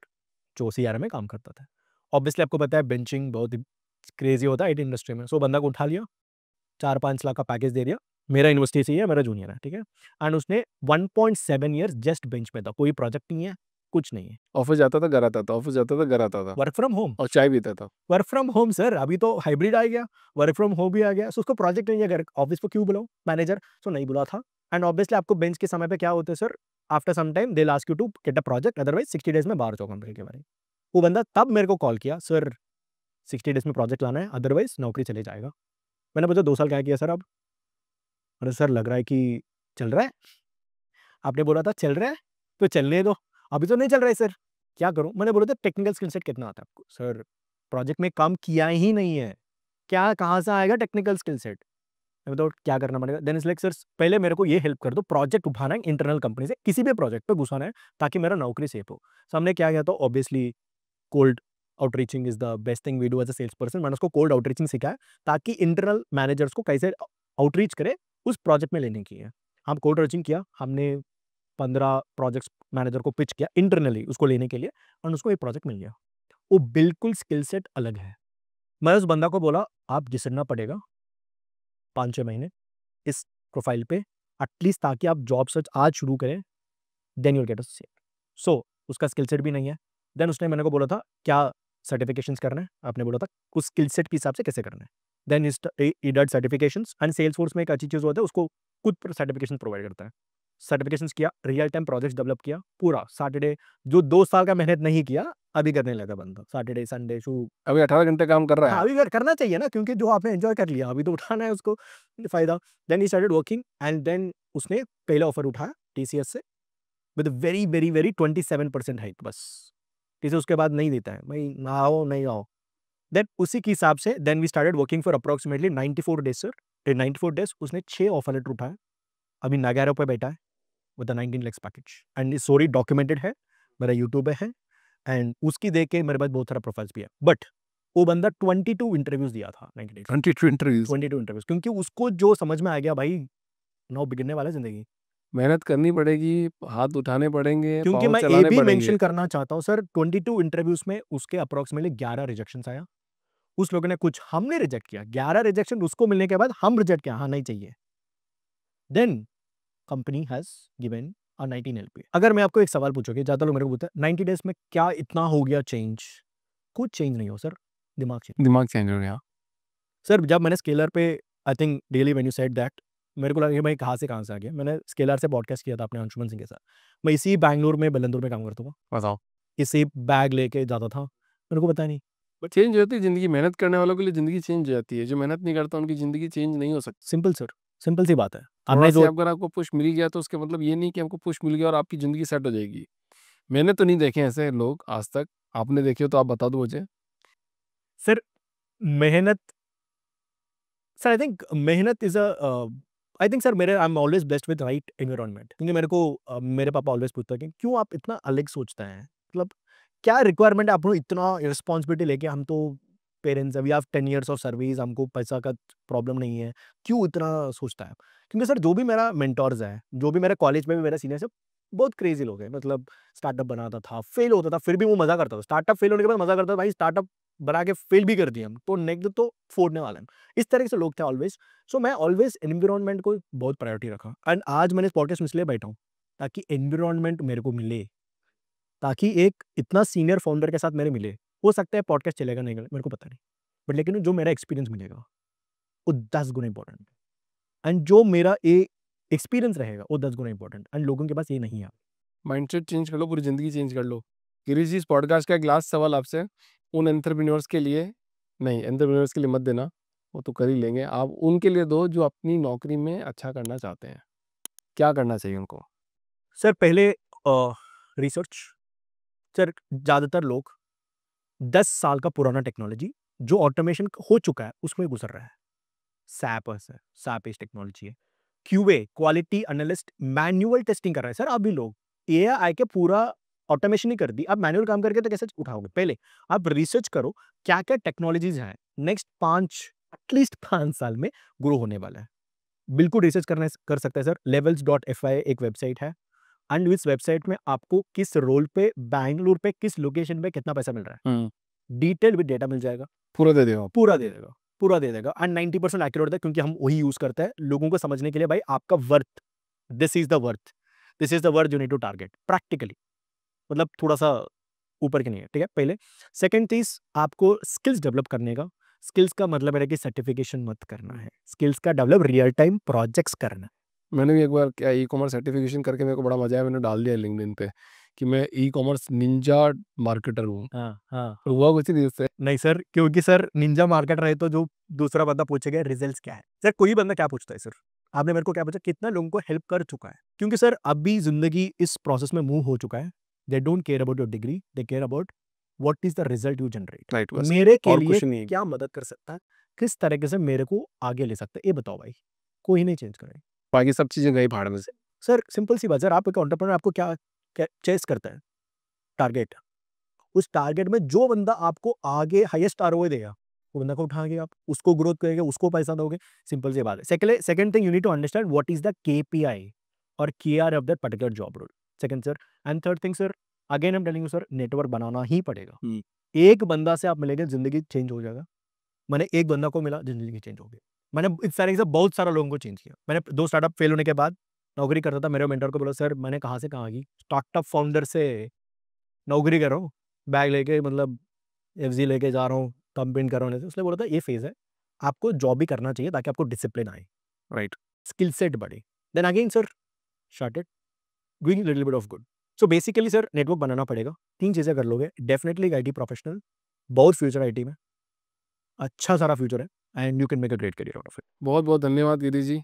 जो सीआरएम में काम करता था। ऑब्वियसली आपको पता है बेंचिंग बहुत ही क्रेज़ी होता है आईटी इंडस्ट्री में। सो बंदा को उठा लिया, 4-5 लाख का पैकेज दे दिया। मेरा यूनिवर्सिटी से ही है, मेरा जूनियर है, ठीक है? एंड उसने 1.7 ईयर्स जस्ट बेंच पे था। कोई प्रोजेक्ट नहीं है, कुछ नहीं है। ऑफ़िस जाता था, घर आता था, ऑफ़िस जाता था, घर आता था वर्क फ्रॉम होम। और चाय पीता था। वर्क फ्रॉम होम सर, अभी तो हाइब्रिड आ गया, वर्क फ्रॉम होम भी आ गया। सो उसको प्रोजेक्ट नहीं है, घर ऑफिस को क्यों बुलाऊं मैनेजर? सो नहीं बुला था। एंड ऑब्वियसली आपको बेंच के समय पे क्या होता है sir, after some time they ask you to get a project, otherwise 60 days में बाहर जाओ कंपनी के बारे में। वो बंदा तब मेरे को कॉल किया, सर 60 डेज में प्रोजेक्ट लाना है, अदरवाइज नौकरी चले जाएगा। मैंने पूछा 2 साल क्या किया सर अब? अरे सर लग रहा है कि चल रहा है। आपने बोला था चल रहा है तो चलने दो, अभी तो नहीं चल रहा है सर, क्या करूं? मैंने बोला था टेक्निकल स्किल सेट कितना आता है आपको? सर प्रोजेक्ट में काम किया ही नहीं है, क्या कहाँ से आएगा टेक्निकल स्किल सेट? मैं बताऊँ क्या करना पड़ेगा? देन इज़ लाइक सर पहले मेरे को ये हेल्प कर दो, प्रोजेक्ट उठाना है इंटरनल कंपनी से, किसी भी प्रोजेक्ट पे घुसाना है ताकि मेरा नौकरी सेफ हो। सो हमने क्या किया तो obviously cold outreaching is the best thing we do as a sales person. मैंने उसको कोल्ड आउटरीचिंग सिखाया ताकि इंटरनल मैनेजर्स को कैसे आउटरीच करे उस प्रोजेक्ट में लेने की है। हम कोल्ड आउटरीचिंग किया, हमने 15 प्रोजेक्ट्स मैनेजर को पिच किया इंटरनली उसको लेने के लिए और उसको एक प्रोजेक्ट मिल गया। वो बिल्कुल स्किल सेट अलग है। मैं उस बंदा को बोला, "आप घिसड़ना पड़ेगा 5-6 महीने इस प्रोफाइल पे एटलीस्ट ताकि आप जॉब सर्च आज शुरू करें, then you will get a set." So उसका स्किल सेट भी नहीं है। देन उसने मेरे को बोला था, "क्या सर्टिफिकेशंस करना है, आपने बोला था उस स्किल सेट के हिसाब से कैसे करना है। Then he did certifications and Salesforce में एक अच्छी चीज़ होता है, उसको खुद सर्टिफिकेशन प्रोवाइड करता है। सर्टिफिकेशंस किया, रियल टाइम प्रोजेक्ट्स डेवलप किया, पूरा सैटरडे जो 2 साल का मेहनत नहीं किया, अभी करने लगा बंदा। सैटरडे, संडे, अभी 18 घंटे काम कर रहा हाँ, है। अभी करना चाहिए ना, क्योंकि जो आपने एन्जॉय कर लिया, अभी तो उठाना है उसको फ़ायदा। Then he started working and then उसने पहला ऑफर उठाया टीसीएस से with very, very, very 27% hike बस। टीसीएस उसके बाद नहीं देता है, भाई ना आओ, नहीं आओ। देन उसी के हिसाब से then we started working for approximately 94 days sir. In 94 days उसने 6 ऑफर लेटर उठाए। अभी नागारो पे बैठा है with a 19 lakhs package and ये स्टोरी डॉक्यूमेंटेड है, मेरा यूट्यूब पे है एंड उसकी देख के मेरे पास बहुत सारा प्रोफाइल्स भी है। बट वो बंदा 22 इंटरव्यूज़ दिया था 90 डेज़ में। 22 इंटरव्यूज। 22 इंटरव्यूज़, क्योंकि उसको जो समझ में आ गया भाई, नाउ बिगिनने वाला है ज़िंदगी। मेहनत करनी पड़ेगी, हाथ उठाने पड़ेंगे, क्योंकि पाँव मैं ये चलाने भी पड़ेंगे। मेंशन करना चाहता हूँ सर, 22 इंटरव्यूज़ में उसके अप्रॉक्सिमेटली 11 रिजेक्शंस आया। उस लोगों ने कुछ हमने रिजेक्ट किया, 11 रिजेक्शन उसको मिलने के बाद हम रिजेक्ट किया, हाँ, नहीं चाहिए। Then company has given a 19 LP. अगर मैं आपको एक सवाल पूछूँगी, ज़्यादा लोग मेरे को बोलते हैं 90 डेज़ में क्या इतना हो गया चेंज? कुछ चेंज नहीं हुआ सर, दिमाग चेंज। दिमाग चेंज हो गया। सर जब मैंने स्केलर पे I think really when you said that, मेरे को लगा कि भाई कहाँ से आ गया। मैंने स्केलर से पॉडकास्ट किया था अपने अंशुमन सिंह के साथ। मैं इसी बैंगलोर में बलंदुर में काम करता था, बताओ। इसी बैग लेके जाता था, मेरे को पता नहीं। चेंज हो जाती है ज़िंदगी, मेहनत करने वालों के लिए ज़िंदगी चेंज हो जाती है। जो मेहनत नहीं करता उनकी ज़िंदगी चेंज नहीं हो सकती। सिंपल सर, सिंपल सी बात है। थोड़ा आपने सा जो अगर आपको पुश मिल गया तो उसका मतलब ये नहीं कि आपको पुश मिल गया और आपकी ज़िंदगी सेट हो जाएगी। मैंने तो नहीं देखे ऐसे लोग आज तक। आपने देखे हो तो आप बता दो मुझे। सर मेहनत, सर आई थिंक मेहनत इज़ आई थिंक सर मेरे I am always blessed with right environment, क्योंकि मेरे को मेरे पापा ऑलवेज़ पूछता है कि क्यों आप इतना अलग सोचते हैं? मतलब क्या रिक्वायरमेंट है आपको इतना रिस्पॉन्सिबिलिटी लेके? हम तो पेरेंट्स हैं, we have 10 years of service, हमको पैसा का प्रॉब्लम नहीं है, क्यों इतना सोचता है? क्योंकि सर जो भी मेरा मेंटोर्स है, जो भी मेरे कॉलेज में भी मेरे सीनियर्स है, बहुत क्रेज़ी लोग हैं। मतलब स्टार्टअप बनाता था, फेल होता था, फिर भी वो मज़ा करता था। स्टार्टअप फेल होने के बाद मज़ा करता था, भाई स्टार्टअप बना के फेल भी कर दिए हम, तो नेक्स्ट तो फोड़ने वाले हैं। इस तरह से लोग थे ऑलवेज़। सो मैं ऑलवेज़ एनवायरनमेंट को बहुत प्रायोरिटी रखा एंड आज मैंने इस पॉडकास्ट में इसलिए बैठा हूँ, ताकि एनवायरनमेंट मेरे को मिले, ताकि एक इतना सीनियर फाउंडर के साथ मेरे मिले। हो सकता है पॉडकास्ट चलेगा नहीं मेरे को पता नहीं, बट लेकिन जो मेरा एक्सपीरियंस मिलेगा वो 10 गुना इंपॉर्टेंट है एंड जो मेरा एक्सपीरियंस रहेगा वो 10 गुना इंपॉर्टेंट एंड लोगों के पास ये नहीं है। माइंडसेट चेंज कर लो, पूरी ज़िंदगी चेंज कर लो। गिरीश जी, इस पॉडकास्ट का एक लास्ट सवाल आपसे, उन एंटरप्रेन्योर्स के लिए नहीं, एंटरप्रेन्योर्स के लिए मत देना, वो तो कर ही लेंगे। आप उनके लिए दो जो अपनी नौकरी में अच्छा करना चाहते हैं। क्या करना चाहिए उनको? सर पहले रिसर्च। सर ज़्यादातर लोग 10 साल का पुराना टेक्नोलॉजी जो ऑटोमेशन हो चुका है उसमें गुजर रहा है। सैप इस टेक्नोलॉजी है। QA quality analyst manual testing कर रहा है सर। अभी लोग एआई के पूरा ऑटोमेशन ही कर दी। आप मैनुअल काम करके तो कैसे उठाओगे? पहले आप रिसर्च करो क्या क्या टेक्नोलॉजीज हैं नेक्स्ट 5 एटलीस्ट 5 साल में ग्रो होने वाला है। बिल्कुल रिसर्च करना कर सकते हैं सर। levels.fyi एक वेबसाइट है एंड इस वेबसाइट में आपको किस रोल पे बैंगलोर पे किस लोकेशन पे कितना पैसा मिल रहा है डिटेल विद डेटा मिल जाएगा। पूरा दे दो आप। पूरा दे देगा, पूरा दे देगा एंड 90% एक्यूरेट होता है, क्योंकि हम वही यूज करते हैं लोगों को समझने के लिए। भाई आपका worth, this is the worth, this is the worth you need to target practically. मतलब थोड़ा सा ऊपर के नहीं है, ठीक है। पहले सेकंड चीज आपको स्किल्स डेवलप करने का। स्किल्स का मतलब है कि सर्टिफिकेशन मत करना है, स्किल्स का डेवलप रियल टाइम प्रोजेक्ट्स करना है। मैंने भी एक बार क्या ई-कॉमर्स सर्टिफिकेशन करके मेरे को बड़ा मजा आया, मैंने डाल दिया लिंक्डइन पे कि मैं ई-कॉमर्स निंजा मार्केटर हूँ। हाँ हाँ। और हुआ कुछ नहीं उससे। नहीं सर, क्योंकि सर निंजा मार्केट रहे तो जो दूसरा बंदा पूछेगा रिजल्ट्स क्या है। सर कोई बंदा क्या पूछता है सर? आपने मेरे को क्या पूछा, कितना लोगों को हेल्प कर चुका है? क्योंकि सर अभी जिंदगी इस प्रोसेस में मूव हो चुका है। They don't care about your degree, they care about what is the result you generate. Right, बस मेरे के और लिए कुछ नहीं। क्या मदद कर सकता है, किस तरीके से मेरे को आगे ले सकता है, ये बताओ भाई। कोई नहीं चेंज करेगा बाकी सब चीज़ें गई भाड़ में। सर। सिंपल सी बात सर, आप एक एंटरप्रेन्योर, आपको क्या चेस करता है? टारगेट। उस टारगेट में जो बंदा आपको आगे हाईएस्ट आरओआई देगा, वो बंदा को उठाओगे आप, उसको ग्रोथ करेंगे, उसको पैसा दोगे। सिंपल सी बात है। Second thing you need to understand what is the KPI और KR of that particular job role. Second sir and third thing sir, again I am telling you sir, network बनाना ही पड़ेगा। एक बंदा से आप मिलेंगे, जिंदगी चेंज हो जाएगा। मैंने एक बंदा को मिला, जिंदगी चेंज हो गई। मैंने इस तरीके से बहुत सारा लोगों को चेंज किया। मैंने 2 स्टार्टअप फेल होने के बाद नौकरी करता था, मेरे मेंटर को बोला सर मैंने कहाँ से कहाँ आ गई, स्टार्टअप फाउंडर से नौकरी कर रहा हूँ, बैग लेके मतलब एफजी लेके जा रहा हूँ, कंपेन कर रहा हूँ, उसने बोला था ये फेज है, आपको जॉब भी करना चाहिए ताकि आपको डिसिप्लिन आए, राइट, स्किल सेट बढ़े। Then again sir started doing little bit of good. So basically sir network बनाना पड़ेगा, 3 चीज़ें कर लोगे डेफिनेटली एक आईटी प्रोफेशनल, बहुत फ्यूचर आईटी में, अच्छा सारा फ्यूचर है and you can make a great career out of it. बहुत बहुत धन्यवाद Giri ji.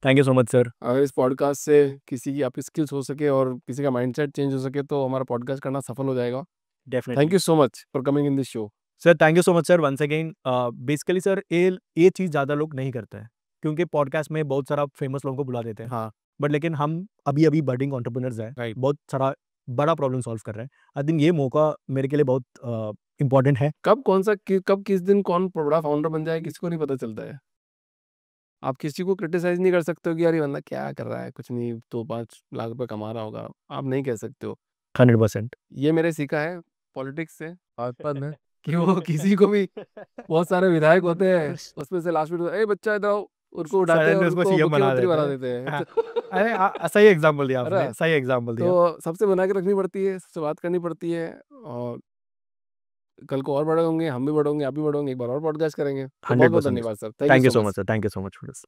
Thank you so much sir. अगर इस पॉडकास्ट से किसी की आपकी स्किल्स हो सके और किसी का माइंडसेट चेंज हो सके तो हमारा पॉडकास्ट करना सफल हो जाएगा। Thank definitely you so much for coming in this show. Sir, thank you so much sir once again. Basically sir ये चीज़ ज़्यादा लोग नहीं करते हैं क्योंकि पॉडकास्ट में बहुत सारा फेमस लोगों को बुला देते हैं, हाँ बट लेकिन हम अभी अभी बर्डिंग एंटरप्रेन्योर्स हैं, राइट। बहुत सारा बड़ा प्रॉब्लम सॉल्व कर रहे हैं। आई थिंक ये मौका मेरे के लिए बहुत इम्पोर्टेंट है। कब कब किस दिन कौन बड़ा फाउंडर बन जाए किसी को नहीं पता चलता है। आप किसी को क्रिटिसाइज नहीं कर सकते हो कि यार ये बंदा क्या कर रहा है, कुछ नहीं तो 5 लाख रुपए कमा रहा होगा, आप नहीं कह सकते हो। 100%। ये मैंने सीखा है पॉलिटिक्स से बागपत में कि वो किसी को भी, बहुत सारे विधायक होते हैं उसमें से लास्ट में ए बच्चा इधर आओ, उनको उठाते हैं सडनली और उसको उनको सीएम बना मुख्यमंत्री देते बना हैं। देते हैं हाँ, तो अरे सही एग्जाम्पल दिया है ना? आपने, सही एग्जाम्पल दिया। तो सबसे बना के रखनी पड़ती है, सबसे बात करनी पड़ती है और कल को और बड़े होंगे, हम भी बड़े होंगे, आप भी बड़े होंगे, एक बार और पॉडकास्ट करेंगे। तो बहुत बहुत 100% धन्यवाद sir, thank you thank you so so much. Much sir, thank you so much for this.